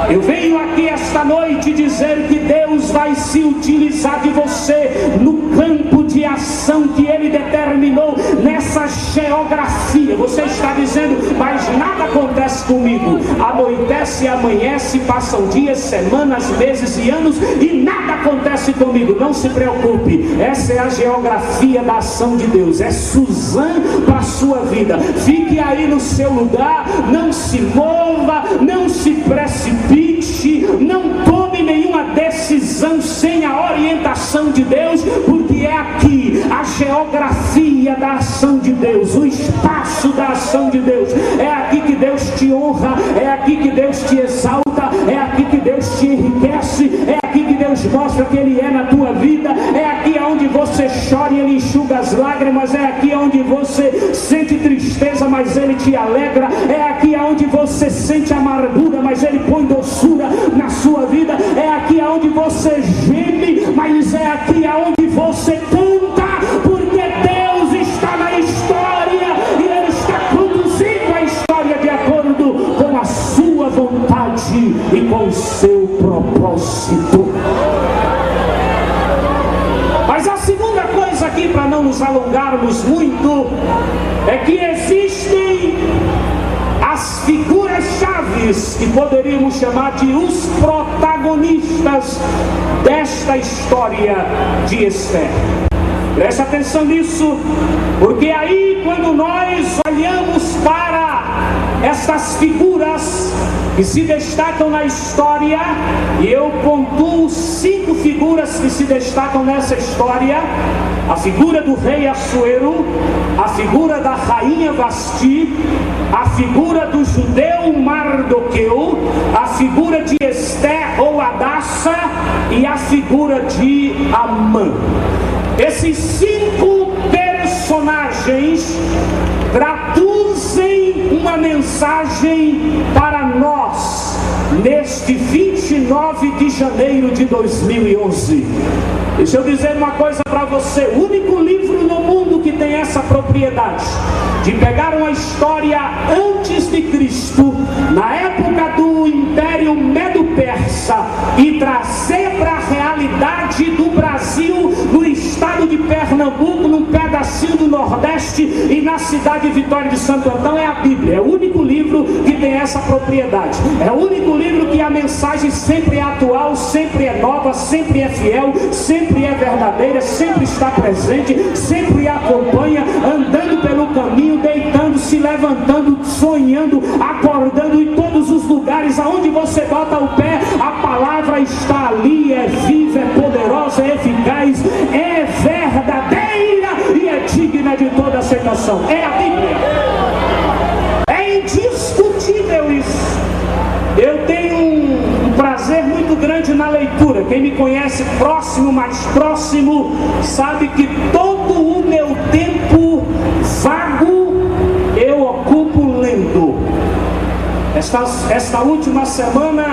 Eu venho aqui esta noite dizer que Deus vai se utilizar de você no campo de ação que Ele determinou, nessa geografia. Você está dizendo, mas nada acontece comigo. Anoitece e amanhece, passam dias, semanas, meses e anos e nada acontece comigo. Não se preocupe, essa é a geografia da ação de Deus. É Suzã para a sua vida. Fique aí no seu lugar, não se mova, não se precipite, não tome nenhuma decisão sem a orientação de Deus, porque é aqui a geografia da ação de Deus, o espaço da ação de Deus. É aqui que Deus te honra, é aqui que Deus te exalta, é aqui que Deus te enriquece, é aqui que Deus mostra que Ele é na tua vida, é aqui onde você chora e Ele enxuga as lágrimas, é aqui onde você sente tristeza, mas Ele te alegra, é aqui onde você sente amargura, mas Ele põe doçura na sua vida, é aqui onde você geme, mas é aqui onde você canta, porque Deus está na história e Ele está conduzindo a história de acordo com a sua vontade e com o seu propósito. Mas a segunda coisa aqui, para não nos alongarmos muito, é que existem as figuras-chaves que poderíamos chamar de os protagonistas desta história de Esther. Preste atenção nisso, porque aí quando nós olhamos para essas figuras que se destacam na história, e eu pontuo 5 figuras que se destacam nessa história: a figura do rei Assuero, a figura da rainha Vasti, a figura do judeu Mardoqueu, a figura de Esther ou Hadassa e a figura de Amã. Esses 5 personagens traduzem uma mensagem para nós neste 29 de janeiro de 2011. Deixa eu dizer uma coisa para você: o único livro no mundo que tem essa propriedade de pegar uma história antes de Cristo, na época do Império Medo-Persa, e trazer para a realidade do Brasil, no estado de Pernambuco, num pedacinho do Nordeste e na cidade de Vitória de Santo Antão, é a Bíblia. É o único livro que tem essa propriedade. É o único livro que a mensagem sempre é atual, sempre é nova, sempre é fiel, sempre é verdadeira, sempre está presente, sempre acompanha, andando pelo caminho, deitando, se levantando, sonhando, acordando, em todos os lugares aonde você bota o pé, a palavra está ali, é viva, é poderosa, é eficaz, é verdadeira e é digna de toda aceitação. É a Bíblia. É indiscutível isso. Eu tenho um prazer muito grande na leitura. Quem me conhece próximo, mais próximo, sabe que todo o meu tempo vago eu ocupo lendo. Esta última semana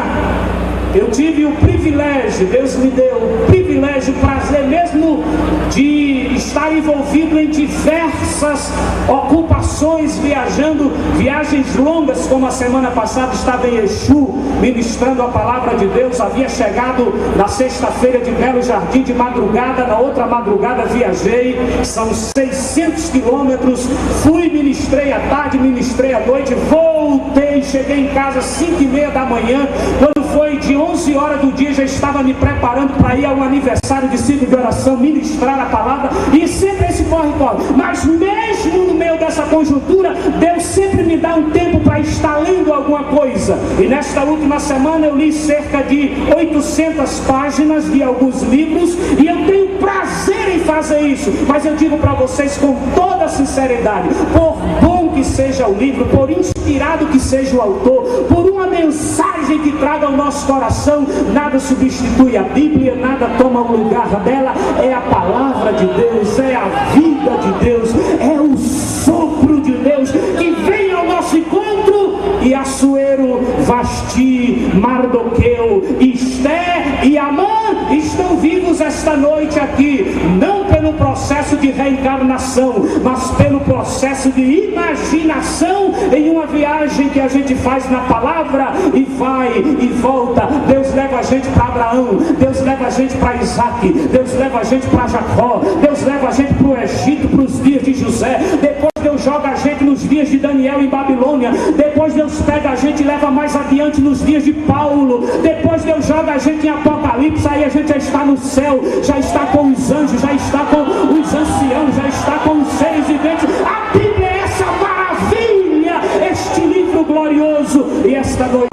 eu tive o privilégio, Deus me deu o privilégio, o prazer mesmo de estar envolvido em diversas ocupações, viajando, viagens longas, como a semana passada estava em Exu, ministrando a palavra de Deus. Havia chegado na sexta-feira de Belo Jardim de madrugada, na outra madrugada viajei, são 600 quilômetros, fui, ministrei à tarde, ministrei à noite, voltei, cheguei em casa às 5h30 da manhã. Quando foi de 11 horas do dia, já estava me preparando para ir ao aniversário de ciclo de oração, ministrar a palavra, e sempre esse corre-corre. Mas mesmo no meio dessa conjuntura, Deus sempre me dá um tempo para estar lendo alguma coisa. E nesta última semana eu li cerca de 800 páginas de alguns livros, e eu tenho prazer em fazer isso. Mas eu digo para vocês com toda sinceridade, por bom que seja o livro, por inspirado que seja o autor, por uma mensagem que traga ao nosso coração, nada substitui a Bíblia, nada toma o lugar dela. É a palavra de Deus, é a vida de Deus, é o sopro de Deus que vem ao nosso encontro. E Assuero, Vasti, Mardoqueu, Esté e Amã estão vivos esta noite aqui, não pelo processo de reencarnação, mas pelo processo de imaginação em uma viagem que a gente faz na palavra e vai e volta. Deus leva a gente para Abraão, Deus leva a gente para Isaac, Deus leva a gente para Jacó, Deus leva a gente para o Egito, para os dias de José. Depois Deus joga a gente nos dias de Daniel em Babilônia. Depois Deus pega a gente e leva mais adiante nos dias de Paulo. Depois Deus joga a gente em Apocalipse. Aí a gente já está no céu, já está com os anjos, já está com os anciãos, já está com os seres viventes. A Bíblia é essa maravilha, este livro glorioso. E esta noite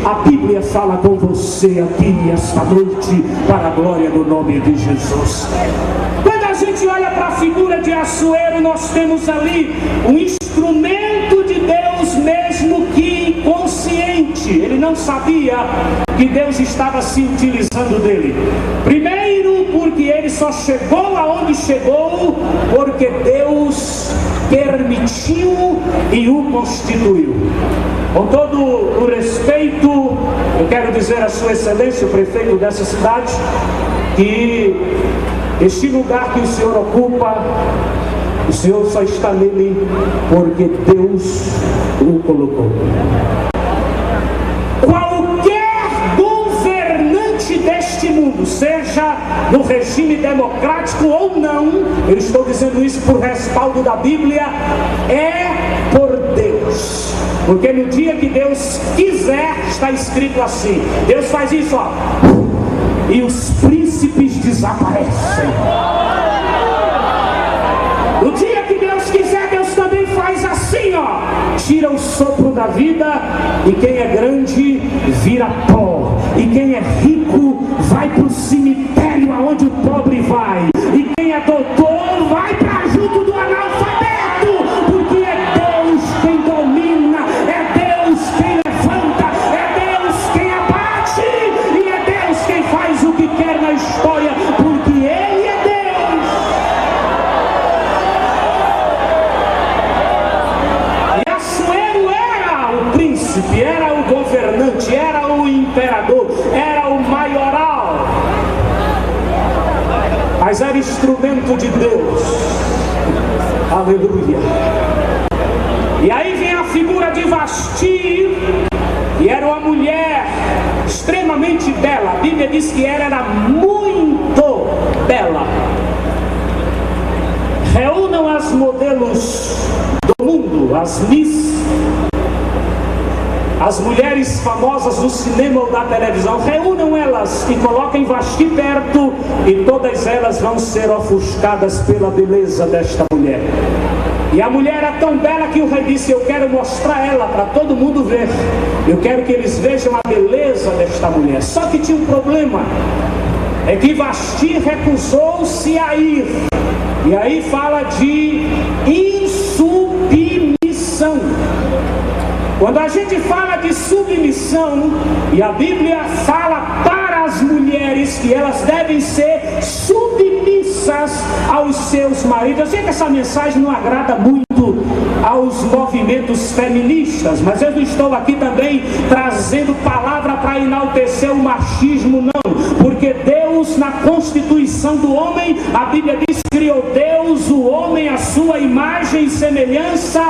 a Bíblia fala com você aqui, esta noite, para a glória do nome de Jesus. Quando a gente olha para a figura de Assuero, nós temos ali um instrumento de Deus, mesmo que inconsciente. Ele não sabia que Deus estava se utilizando dele. Primeiro, porque ele só chegou aonde chegou porque Deus permitiu e o constituiu. Com todo o respeito, eu quero dizer a Sua Excelência, o prefeito dessa cidade, que este lugar que o senhor ocupa, o senhor só está nele porque Deus o colocou. Qualquer governante deste mundo, seja no regime democrático ou não, eu estou dizendo isso por respaldo da Bíblia, é por Deus. Porque no dia que Deus quiser, está escrito assim, Deus faz isso, ó, e os príncipes desaparecem. No dia que Deus quiser, Deus também faz assim, ó, tira o sopro da vida, e quem é grande vira pó, e quem é rico vai para o cemitério aonde o pobre vai, e quem é doutor vai para junto do analfabeto, porque é Deus quem domina, é Deus quem levanta, é Deus quem abate, e é Deus quem faz o que quer na história, porque Ele é Deus. E Assuero era o príncipe, era o governante, era o imperador, era o maioral, mas era instrumento de Deus. Aleluia. E aí vem a figura de Vasti, que era uma mulher extremamente bela. A Bíblia diz que ela era muito bela. Reúnam as modelos do mundo, as Miss, as mulheres famosas do cinema ou da televisão, reúnam elas e coloquem Vasti perto, e todas elas vão ser ofuscadas pela beleza desta mulher. E a mulher era tão bela que o rei disse, eu quero mostrar ela para todo mundo ver, eu quero que eles vejam a beleza desta mulher. Só que tinha um problema, é que Vasti recusou-se a ir. E aí fala de insubmissão. Quando a gente fala de submissão, e a Bíblia fala para as mulheres que elas devem ser submissas aos seus maridos. Eu sei que essa mensagem não agrada muito ligado aos movimentos feministas, mas eu não estou aqui também trazendo palavra para enaltecer o machismo, não, porque Deus, na constituição do homem, a Bíblia diz: criou Deus o homem à sua imagem e semelhança,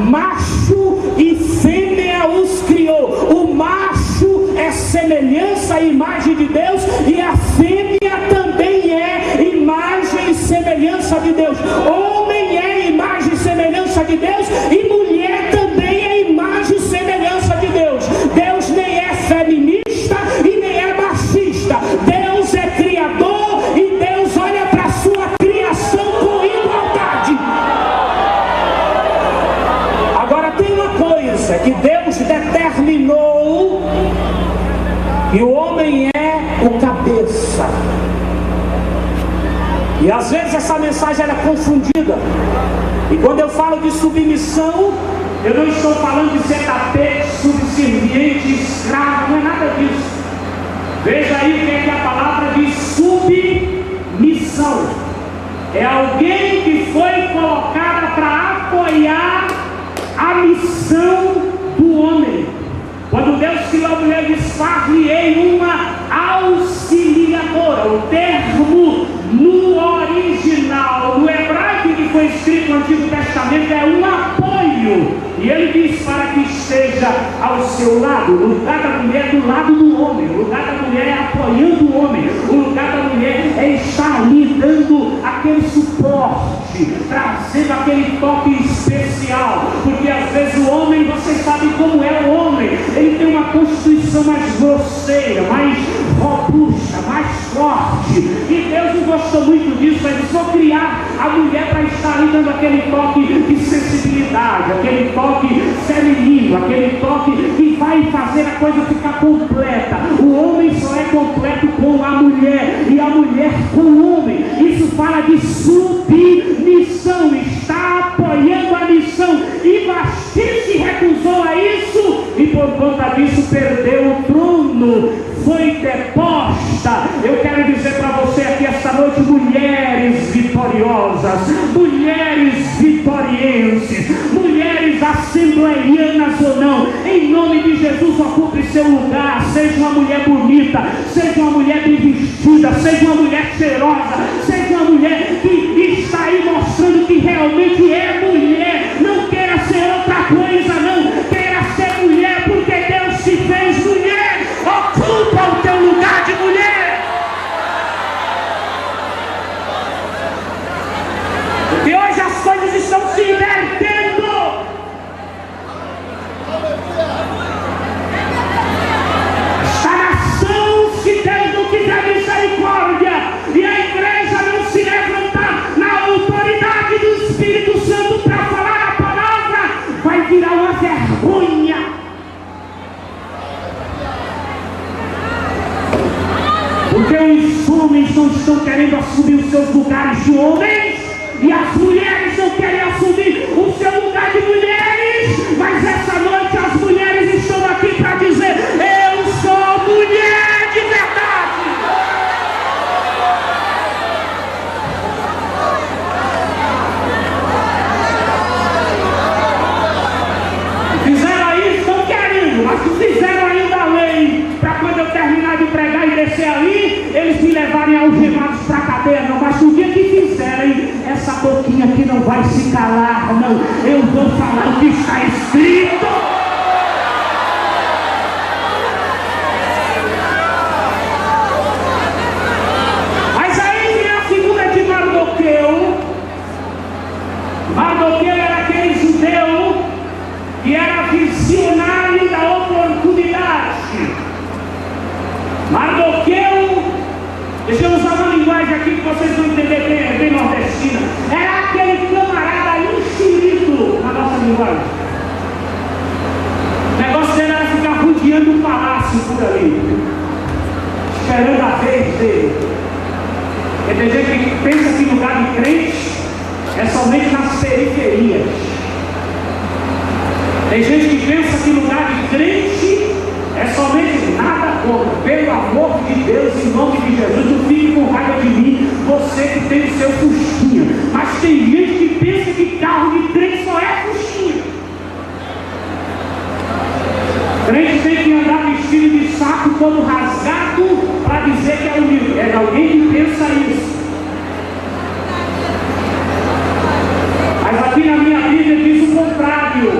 macho e fêmea os criou. O macho é semelhança e imagem de Deus, e a fêmea também é imagem e semelhança de Deus. Homem é imagem e semelhança de Deus, e mulher também é imagem e semelhança de Deus. Deus nem é feminista e nem é machista. Deus é criador e Deus olha para a sua criação com igualdade. Agora tem uma coisa que Deus determinou, que o homem é o cabeça. E às vezes essa mensagem era confundida. E quando eu falo de submissão, eu não estou falando de ser tapete, subserviente, escravo, não é nada disso. Veja aí o que é que a palavra diz: submissão. É alguém que foi colocada para apoiar a missão do homem. Quando Deus criou a mulher, diz: far-lhe-ei uma auxiliadora. O termo no original, no hebraico que foi escrito no Antigo Testamento, é um apoio. E ele diz: para que esteja ao seu lado. O lugar da mulher é do lado do homem. O lugar da mulher é apoiando o homem. O lugar da mulher é estar ali dando aquele suporte, trazendo aquele toque especial. Porque às vezes o homem, vocês sabem como é o homem, ele tem uma constituição mais grosseira, mais robusta, mais forte. E Deus não gostou muito disso. Ele só criar a mulher para estar ali dando aquele toque de sensibilidade, aquele toque feminino, aquele toque que vai fazer a coisa ficar completa. O homem só é completo com a mulher, e a mulher com o homem. Isso fala de submissão, está apoiando a missão. E Vasti se recusou a isso, e por conta disso perdeu o trono, foi deposta. Eu quero dizer para você aqui esta noite: mulheres vitoriosas, mulheres vitorienses, mulheres assembleianas ou não, em nome de Jesus, ocupe seu lugar. Seja uma mulher bonita, seja uma mulher bem vestida, seja uma mulher cheirosa, seja uma mulher que está aí mostrando que realmente é mulher. Não queira ser outra coisa, não. Queira ser mulher, porque Deus te fez mulher. Ocupa o teu lugar de mulher. Porque hoje as coisas estão se invertendo. Esta nação, se Deus não quiser misericórdia, e a igreja não se levantar na autoridade do Espírito Santo para falar a palavra, vai virar uma vergonha. Porque os homens não estão querendo assumir os seus lugares de homens, e as mulheres não querem assumir o seu lugar de mulheres. Mas essa noite as mulheres estão aqui para dizer: eu sou mulher de verdade. Fizeram aí, estão querendo, mas não fizeram ainda a lei para quando eu terminar de pregar e descer ali, eles me levarem algemados para a cadeia, não. Mas no dia que fizerem, essa boquinha aqui não vai se calar, não. Eu vou falar o que está escrito. Mas aí vem a figura de Mardoqueu. Mardoqueu era aquele judeu que era visionário da oportunidade. Mardoqueu, deixa eu usar uma linguagem aqui que vocês vão entender bem nordestina. Era aquele camarada enxerido na nossa linguagem. O negócio dele era ficar rodeando um palácio por ali, esperando a vez dele. Porque tem gente que pensa que lugar de crente é somente nas periferias. Tem gente que pensa que lugar de crente é somente nada contra. Pelo amor de Deus, em nome de Jesus, não fique com raiva de mim, você que tem o seu fusquinha. Mas tem gente que pensa que carro de crente só é Crente tem que andar vestido de saco todo rasgado para dizer que é humilde. É alguém que pensa isso. Mas aqui na minha Bíblia diz o contrário.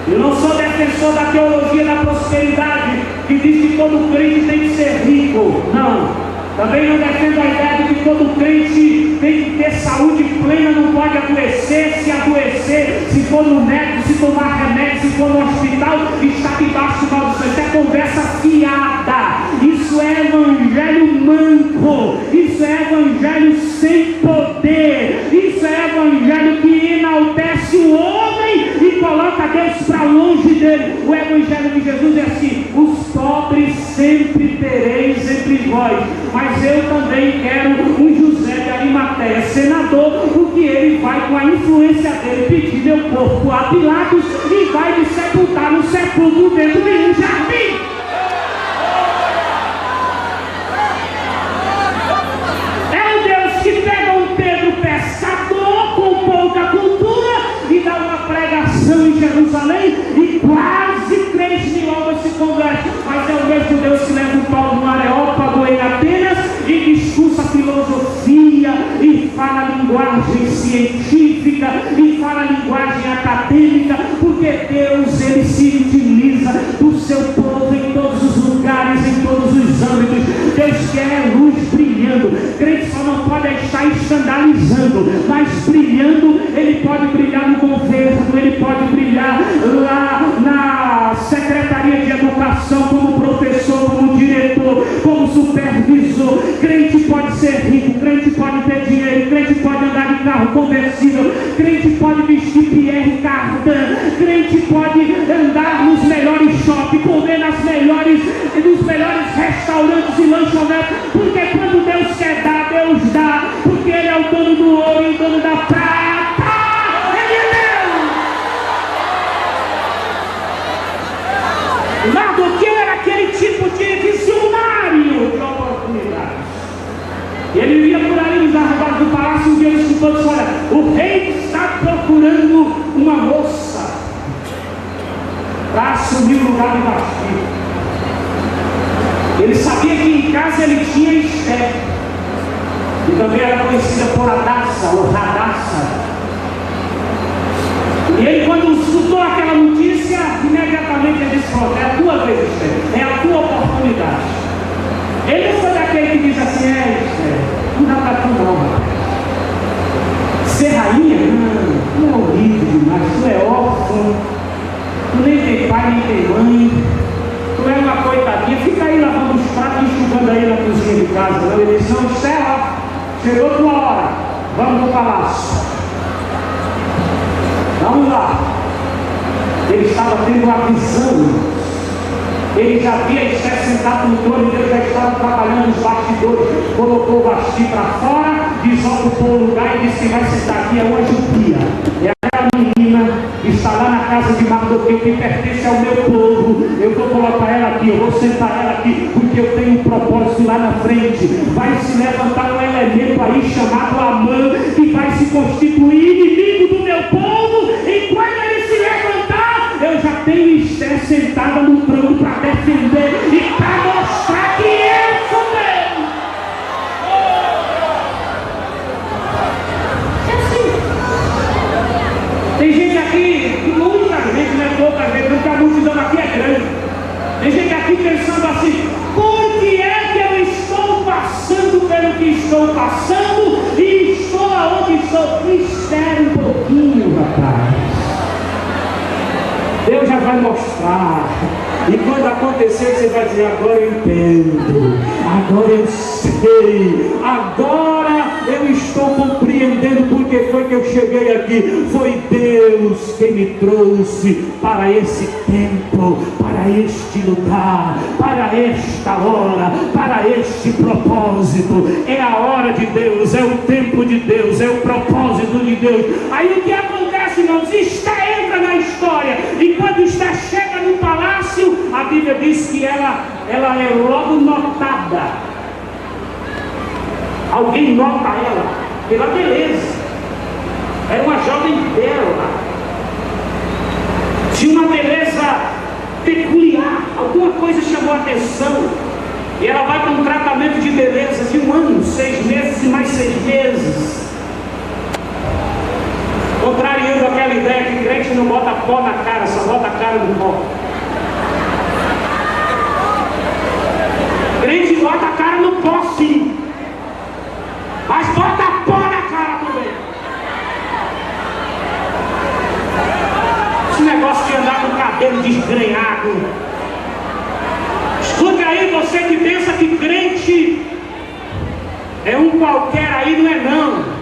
Eu não sou defensor da teologia da prosperidade, que diz que todo crente tem que ser rico. Não. Também não defendo a ideia de que todo crente tem que ter saúde plena, não pode adoecer. Se adoecer, se for no médico, se tomar remédio, se for no hospital, está debaixo de maldição. Isso é conversa fiada. Isso é evangelho manco. Isso é evangelho sem poder. Isso é evangelho que enaltece o homem e coloca Deus para longe dele. O evangelho de Jesus é assim: os pobres sempre tereis entre vós, mas eu também quero um José de Arimateia, senador, porque ele vai com a influência dele pedir meu corpo a Pilatos e vai me sepultar no sepulcro dentro de um jardim. É o Deus que pega um Pedro pescador com pouca cultura e dá uma pregação em Jerusalém e quase 3.000 almas se convertem. Mas é o mesmo Deus que leva o Paulo no Areópago em Atenas e discursa filosofia e fala linguagem científica e fala linguagem acadêmica, porque Deus, ele se utiliza do seu povo em todos os lugares, em todos os âmbitos. Deus quer luz brilhando. Crente só não pode estar escandalizando, mas brilhando. Ele pode brilhar no governo, ele pode brilhar lá na Secretaria de Educação, como professor, como diretor, como supervisor. Crente pode ser rico, crente pode ter dinheiro, crente pode andar de carro conversível, crente pode vestir Pierre Cardin, crente pode andar nos melhores shoppings, comer nos melhores restaurantes e lanchonetes, porque quando Deus quer dar, Deus dá, porque Ele é o dono do ouro e o dono da prata. Ele é Deus. Mardoqueu era aquele tipo de visionário de oportunidade. E ele ia por ali nos arredores do palácio, um dia ele escutou e disse: olha, o rei está procurando uma moça para assumir o lugar de Vasti. Ele sabia que em casa ele tinha Esther, que também era conhecida por Hadassah ou Radassa. E ele, quando escutou aquela notícia, imediatamente ele disse: é a tua vez, Esther, é a tua oportunidade. Ele não foi daquele que diz assim: Esther, não dá para tu não, rapaz. Ser rainha? Não é horrível demais, tu é órfão, tu nem tem pai nem tem mãe, tu é uma coitadinha, fica aí lavando os pratos e enxugando aí na cozinha de casa. Não, ele disse: não, Esther, chegou tua hora, vamos no palácio. Vamos lá. Ele estava tendo uma visão. Ele já havia Esther sentado no trono, Deus já estava trabalhando nos bastidores. Colocou o Vasti para fora, desocupou o lugar e disse que vai sentar aqui é uma judia. É aquela menina que está lá na casa de Mardoqueu, que pertence ao meu povo. Eu vou colocar ela aqui, eu vou sentar ela aqui, porque eu tenho um propósito lá na frente. Vai se levantar um elemento aí chamado Amã, que vai se constituir inimigo do meu povo, e quando ele se levantar, eu já tenho Esther sentada no trono para defender e para mostrar que eu sou Deus. É assim. Tem gente aqui, muita gente, não é pouca gente, porque a multidão aqui é grande. Tem gente aqui pensando assim: por que é que eu estou passando pelo que estou passando e estou aonde estou? Espere um pouquinho, rapaz. Deus já vai mostrar. E quando acontecer, você vai dizer: agora eu entendo, agora eu sei, agora eu estou compreendendo porque foi que eu cheguei aqui. Foi Deus quem me trouxe para esse tempo, para este lugar, para esta hora, para este propósito. É a hora de Deus, é o tempo de Deus, é o propósito de Deus. Aí o que acontece, irmãos? Esther entra na história, e quando Esther chega no palácio, a Bíblia diz que ela é logo notada. Alguém nota ela pela beleza. Era uma jovem bela, tinha uma beleza peculiar, alguma coisa chamou a atenção, e ela vai para um tratamento de beleza de 1 ano, 6 meses e mais 6 meses, contrariando aquela ideia que crente não bota pó na cara, só bota a cara no pó. Crente bota a cara no pó sim, mas bota pó na cara também. Esse negócio de andar com o cabelo desgrenhado. Escuta aí, você que pensa que crente é um qualquer aí, não é não.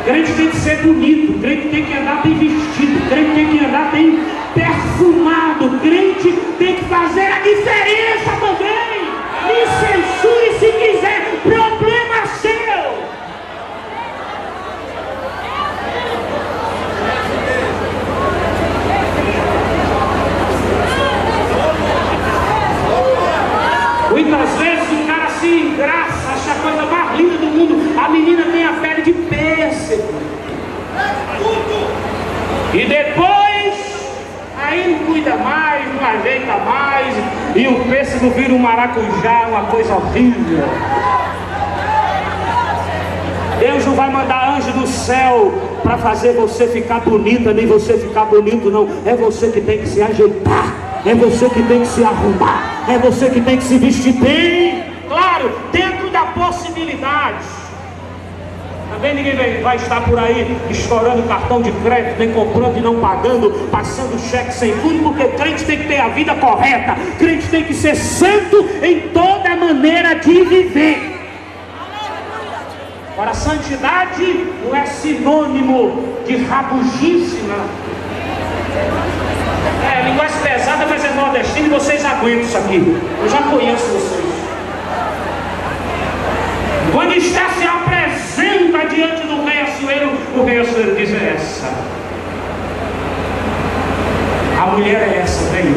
Crente tem que ser bonito, crente tem que andar bem vestido, crente tem que andar bem perfumado, crente tem que fazer a diferença também. Me censure se quiser, problema seu. Muitas vezes o cara se engraça, acha a coisa mais linda do mundo. A menina tem a pele de pêssego. E depois, aí não cuida mais, não ajeita mais. E o pêssego vira um maracujá, uma coisa horrível. Deus não vai mandar anjo do céu para fazer você ficar bonita, nem você ficar bonito, não. É você que tem que se ajeitar. É você que tem que se arrumar. É você que tem que se vestir bem. Claro, dentro da possibilidade. Também ninguém vai estar por aí estourando cartão de crédito, nem comprando e não pagando, passando cheque sem fundo, porque crente tem que ter a vida correta. Crente tem que ser santo em toda maneira de viver. Ora, santidade não é sinônimo de rabugice, não. É linguagem pesada, mas é nordestino e vocês aguentam isso aqui. Eu já conheço vocês. Quando está se apresenta diante do rei Assuero, o rei Assuero diz: é essa. A mulher é essa, vem,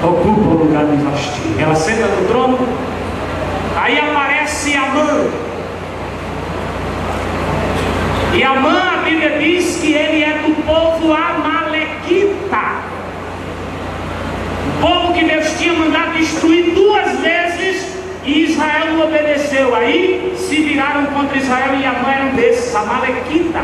ocupa o lugar de Vasti. Ela senta no trono, aí aparece Amã. E Amã, a Bíblia diz que ele é do povo amalequita. O povo que Deus tinha mandado destruir 2 vezes e Israel não obedeceu. Aí se viraram contra Israel e Amã era um desses, amalequita.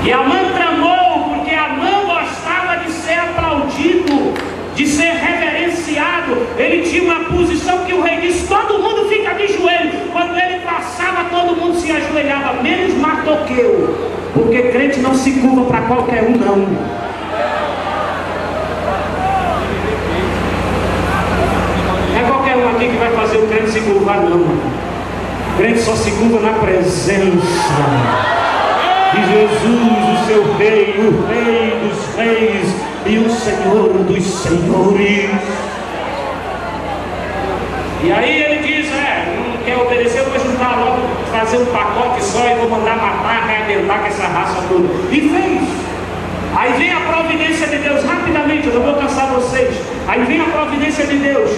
E Amã tramou porque Amã gostava de ser aplaudido, de ser reverenciado. Ele tinha uma posição que o rei disse: todo mundo fica de joelho. Quando ele passava, todo mundo se ajoelhava, menos Mardoqueu, porque crente não se curva para qualquer um, não. Não é qualquer um aqui que vai fazer o crente se curvar, não. O crente só se curva na presença de Jesus, o seu rei, o rei dos reis e o Senhor dos senhores. E aí ele diz: não quer obedecer, eu vou juntar logo, fazer um pacote só e vou mandar matar, arrebentar com essa raça toda. E fez. Aí vem a providência de Deus, rapidamente, eu não vou cansar vocês. Aí vem a providência de Deus.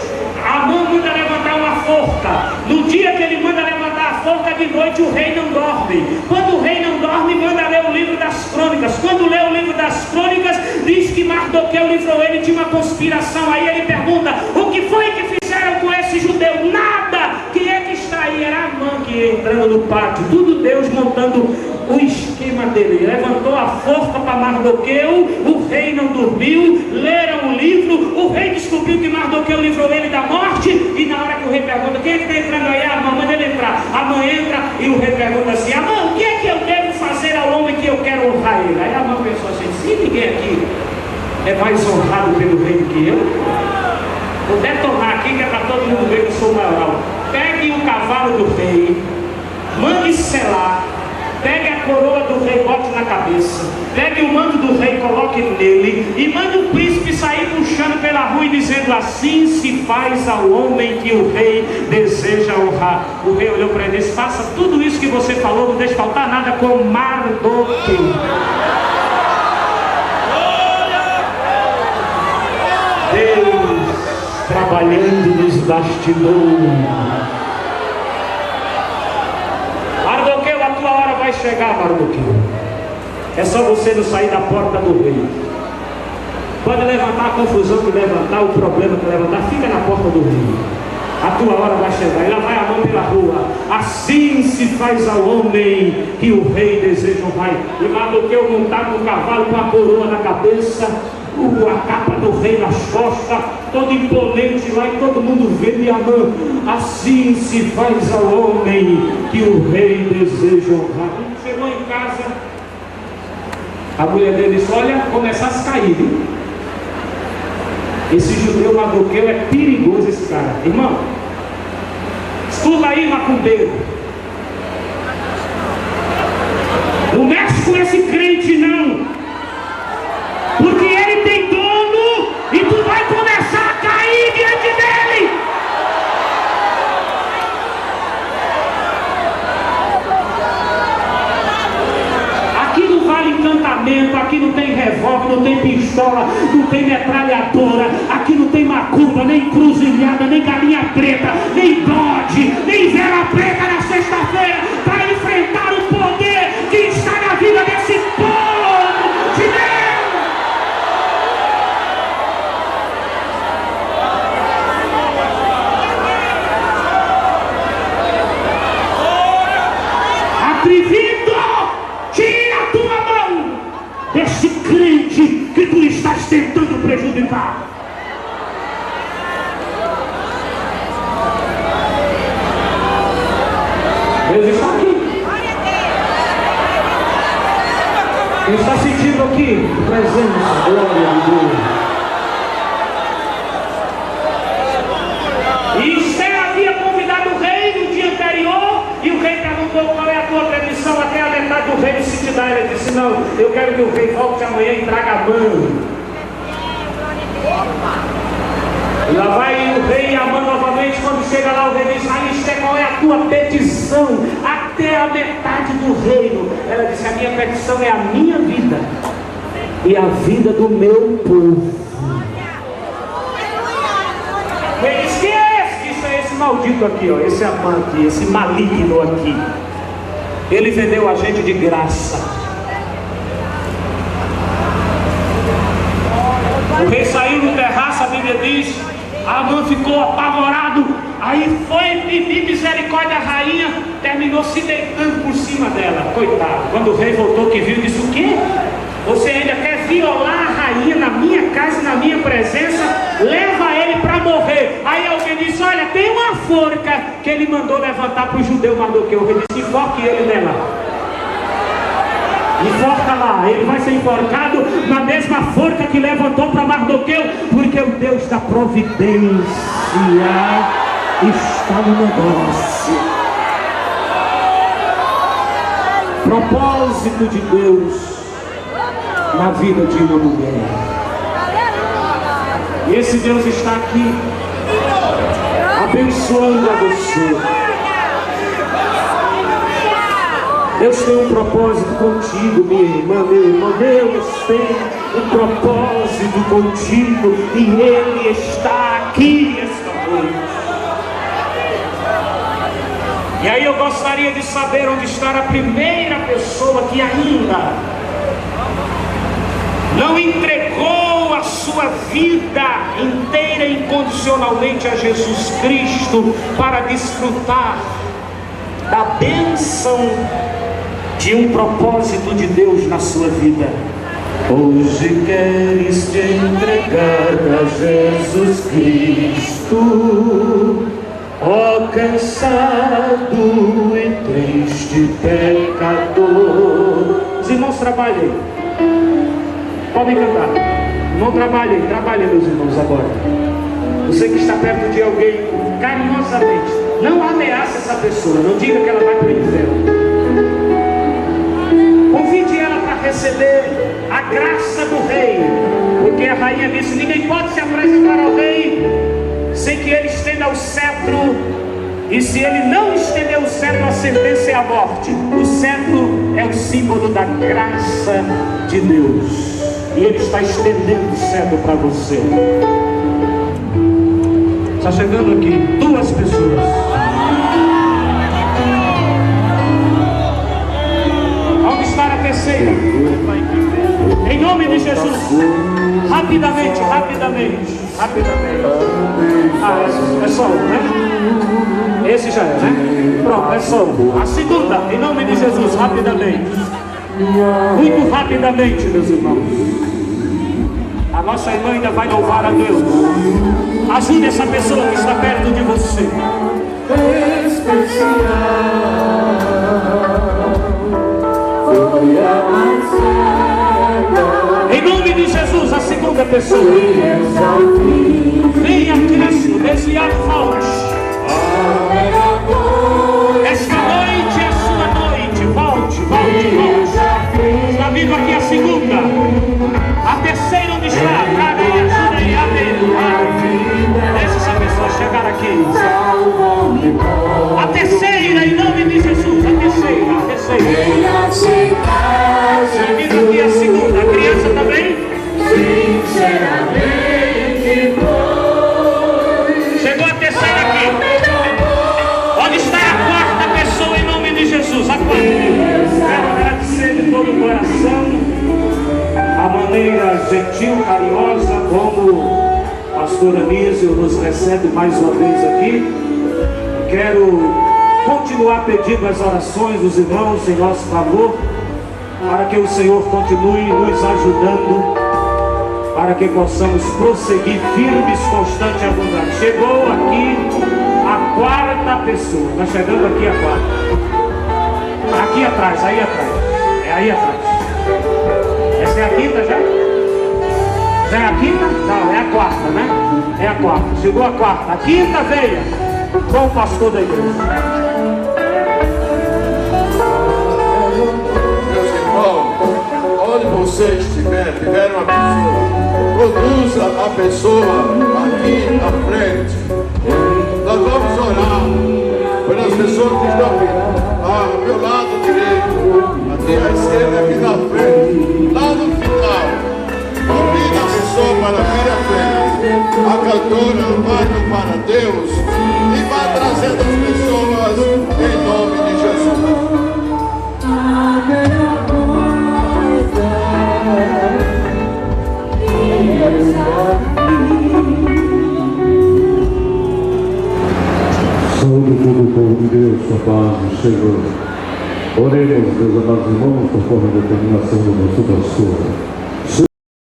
Amã manda levantar uma forca. No dia que ele manda levantar a forca, de noite o rei não dorme. Quando o rei não dorme, manda ler o livro das crônicas. Quando lê o livro das crônicas, diz que Mardoqueu livrou ele de uma conspiração. Aí ele pergunta: o que foi que fizeram com esse judeu? Nada! Quem é que está aí? Era Amã que ia entrando no pátio. Tudo Deus montando o esquema dele. Levantou a forca para Mardoqueu. O rei não dormiu. Leram o livro. O rei descobriu que Mardoqueu livrou ele da morte. E na hora que o rei pergunta: quem é que está entrando aí? Amã, manda ele entrar. Amã entra e o rei pergunta assim: Amã, o que é que eu devo fazer ao homem que eu quero honrar ele? Aí Amã pensou assim: se ninguém aqui é mais honrado pelo rei do que eu, vou detonar aqui que é para todo mundo ver que eu sou maior. Pegue o cavalo do rei, mande selar, pegue a coroa do rei, bote na cabeça, pegue o manto do rei, coloque nele, e mande o príncipe sair puxando pela rua e dizendo: assim se faz ao homem que o rei deseja honrar. O rei olhou para ele e disse: faça tudo isso que você falou, não deixe faltar nada com Mardoqueu. Deus trabalhando nos bastidores. Mardoqueu, a tua hora vai chegar, Mardoqueu. É só você não sair da porta do rei. Pode levantar a confusão que levantar, o problema que levantar, fica na porta do rei. A tua hora vai chegar. E lá vai a mão pela rua. Assim se faz ao homem que o rei deseja um pai. E Mardoqueu montado no cavalo com a coroa na cabeça, a capa do rei nas costas, todo imponente lá e todo mundo vendo e amando. Assim se faz ao homem que o rei deseja honrar. Chegou em casa, a mulher dele disse: olha, começasse a cair, viu? Esse judeu Mardoqueu é perigoso, esse cara. Irmão, estuda aí, macumbeiro. Não mexe com esse crente, não. Porque ele tem dono e tu vai começar a cair diante dele. Aqui não vale encantamento, aqui não tem revólver, não tem pistola, não tem metralhadora, aqui não tem macumba, nem cruzilhada, nem galinha preta, nem bode, nem vela preta na sexta-feira para enfrentar o poder que está na vida desse povo de Deus. Atrevido, tira a tua mão desse crente que tu estás tentando prejudicar. Deus está aqui. Quem está sentindo aqui presença, glória a Deus. E Esther havia convidado o rei no dia anterior, e o rei perguntou: qual é a tua permissão até a metade do reino se te dá? Ele disse: não, eu quero que o rei volte amanhã e traga a mão. E lá vai o rei Amã novamente. Quando chega lá, o rei diz: aí Esther, qual é a tua petição até a metade do reino? Ela disse: a minha petição é a minha vida e a vida do meu povo. Ele disse: que é esse? Isso é esse maldito aqui, ó, esse Amã aqui, esse maligno aqui. Ele vendeu a gente de graça. O rei saiu no terraço, a Bíblia diz. Amã ficou apavorado, aí foi pedir misericórdia à rainha, terminou se deitando por cima dela, coitado. Quando o rei voltou, que viu, disse: o quê? Você ainda quer violar a rainha na minha casa, na minha presença? Leva ele para morrer. Aí alguém disse: olha, tem uma forca que ele mandou levantar para o judeu Mardoqueu. O rei disse: enfoque ele nela. Enforca lá, ele vai ser enforcado na mesma forca que levantou para Mardoqueu, porque o Deus da providência está no negócio. Propósito de Deus na vida de uma mulher. E esse Deus está aqui abençoando a você. Deus tem um propósito contigo, minha irmã, meu irmão. Deus tem um propósito contigo e Ele está aqui esta noite. E aí eu gostaria de saber onde está a primeira pessoa que ainda não entregou a sua vida inteira e incondicionalmente a Jesus Cristo para desfrutar da bênção de um propósito de Deus na sua vida. Hoje queres te entregar a Jesus Cristo, ó cansado e triste pecador. Os irmãos trabalhem, podem cantar. Não trabalhem, trabalhem, meus irmãos, agora. Você que está perto de alguém, carinhosamente, não ameace essa pessoa, não diga que ela vai para o inferno. Convide ela para receber a graça do rei, porque a rainha disse: ninguém pode se apresentar ao rei sem que ele estenda o cetro, e se ele não estender o cetro, a sentença é a morte. O cetro é o símbolo da graça de Deus, e Ele está estendendo o cetro para você. Está chegando aqui 2 pessoas. Onde está a terceira? Em nome de Jesus. Rapidamente, rapidamente, rapidamente. Ah, é só um, né? Esse já é, né? Pronto, é só um. A segunda, em nome de Jesus, rapidamente. Muito rapidamente, meus irmãos. A nossa irmã ainda vai louvar a Deus. Ajude essa pessoa que está perto de você. Em nome de Jesus, a segunda pessoa. Venha Cristo, desviado forte. Esta noite é a sua noite. Volte, volte, volte. Está vindo aqui a segunda. A terceira onde está? Traga aí, ajuda aí, amém. Deixa essa pessoa chegar aqui. A terceira, em nome de Jesus. A terceira, a terceira. Está vindo aqui a segunda. A criança também? Chegou a terceira aqui. Onde está a quarta pessoa em nome de Jesus? A quarta. Quero agradecer de todo o coração a maneira gentil, carinhosa como o pastor Anísio nos recebe mais uma vez aqui. Quero continuar pedindo as orações dos irmãos em nosso favor, para que o Senhor continue nos ajudando, para que possamos prosseguir firmes, constantes e abundantes. Chegou aqui a quarta pessoa. Está chegando aqui a quarta. Aqui atrás, aí atrás. É aí atrás. Essa é a quinta já? Já é a quinta? Não, é a quarta, né? É a quarta. Chegou a quarta. A quinta veio com o pastor da igreja. Meus irmãos, onde você estiver, tiver uma pessoa, conduza a pessoa aqui à frente. Nós vamos orar pelas pessoas que estão aqui. Ao meu lado direito, aqui à esquerda, aqui na frente, lá no final. Convida a pessoa para vir à frente. A cantora vai para Deus e vai trazendo as pessoas em nome de Jesus. Saúde todo o povo de Deus, com a paz do Senhor. Oremos, meus amados irmãos, conforme a determinação do nosso pastor.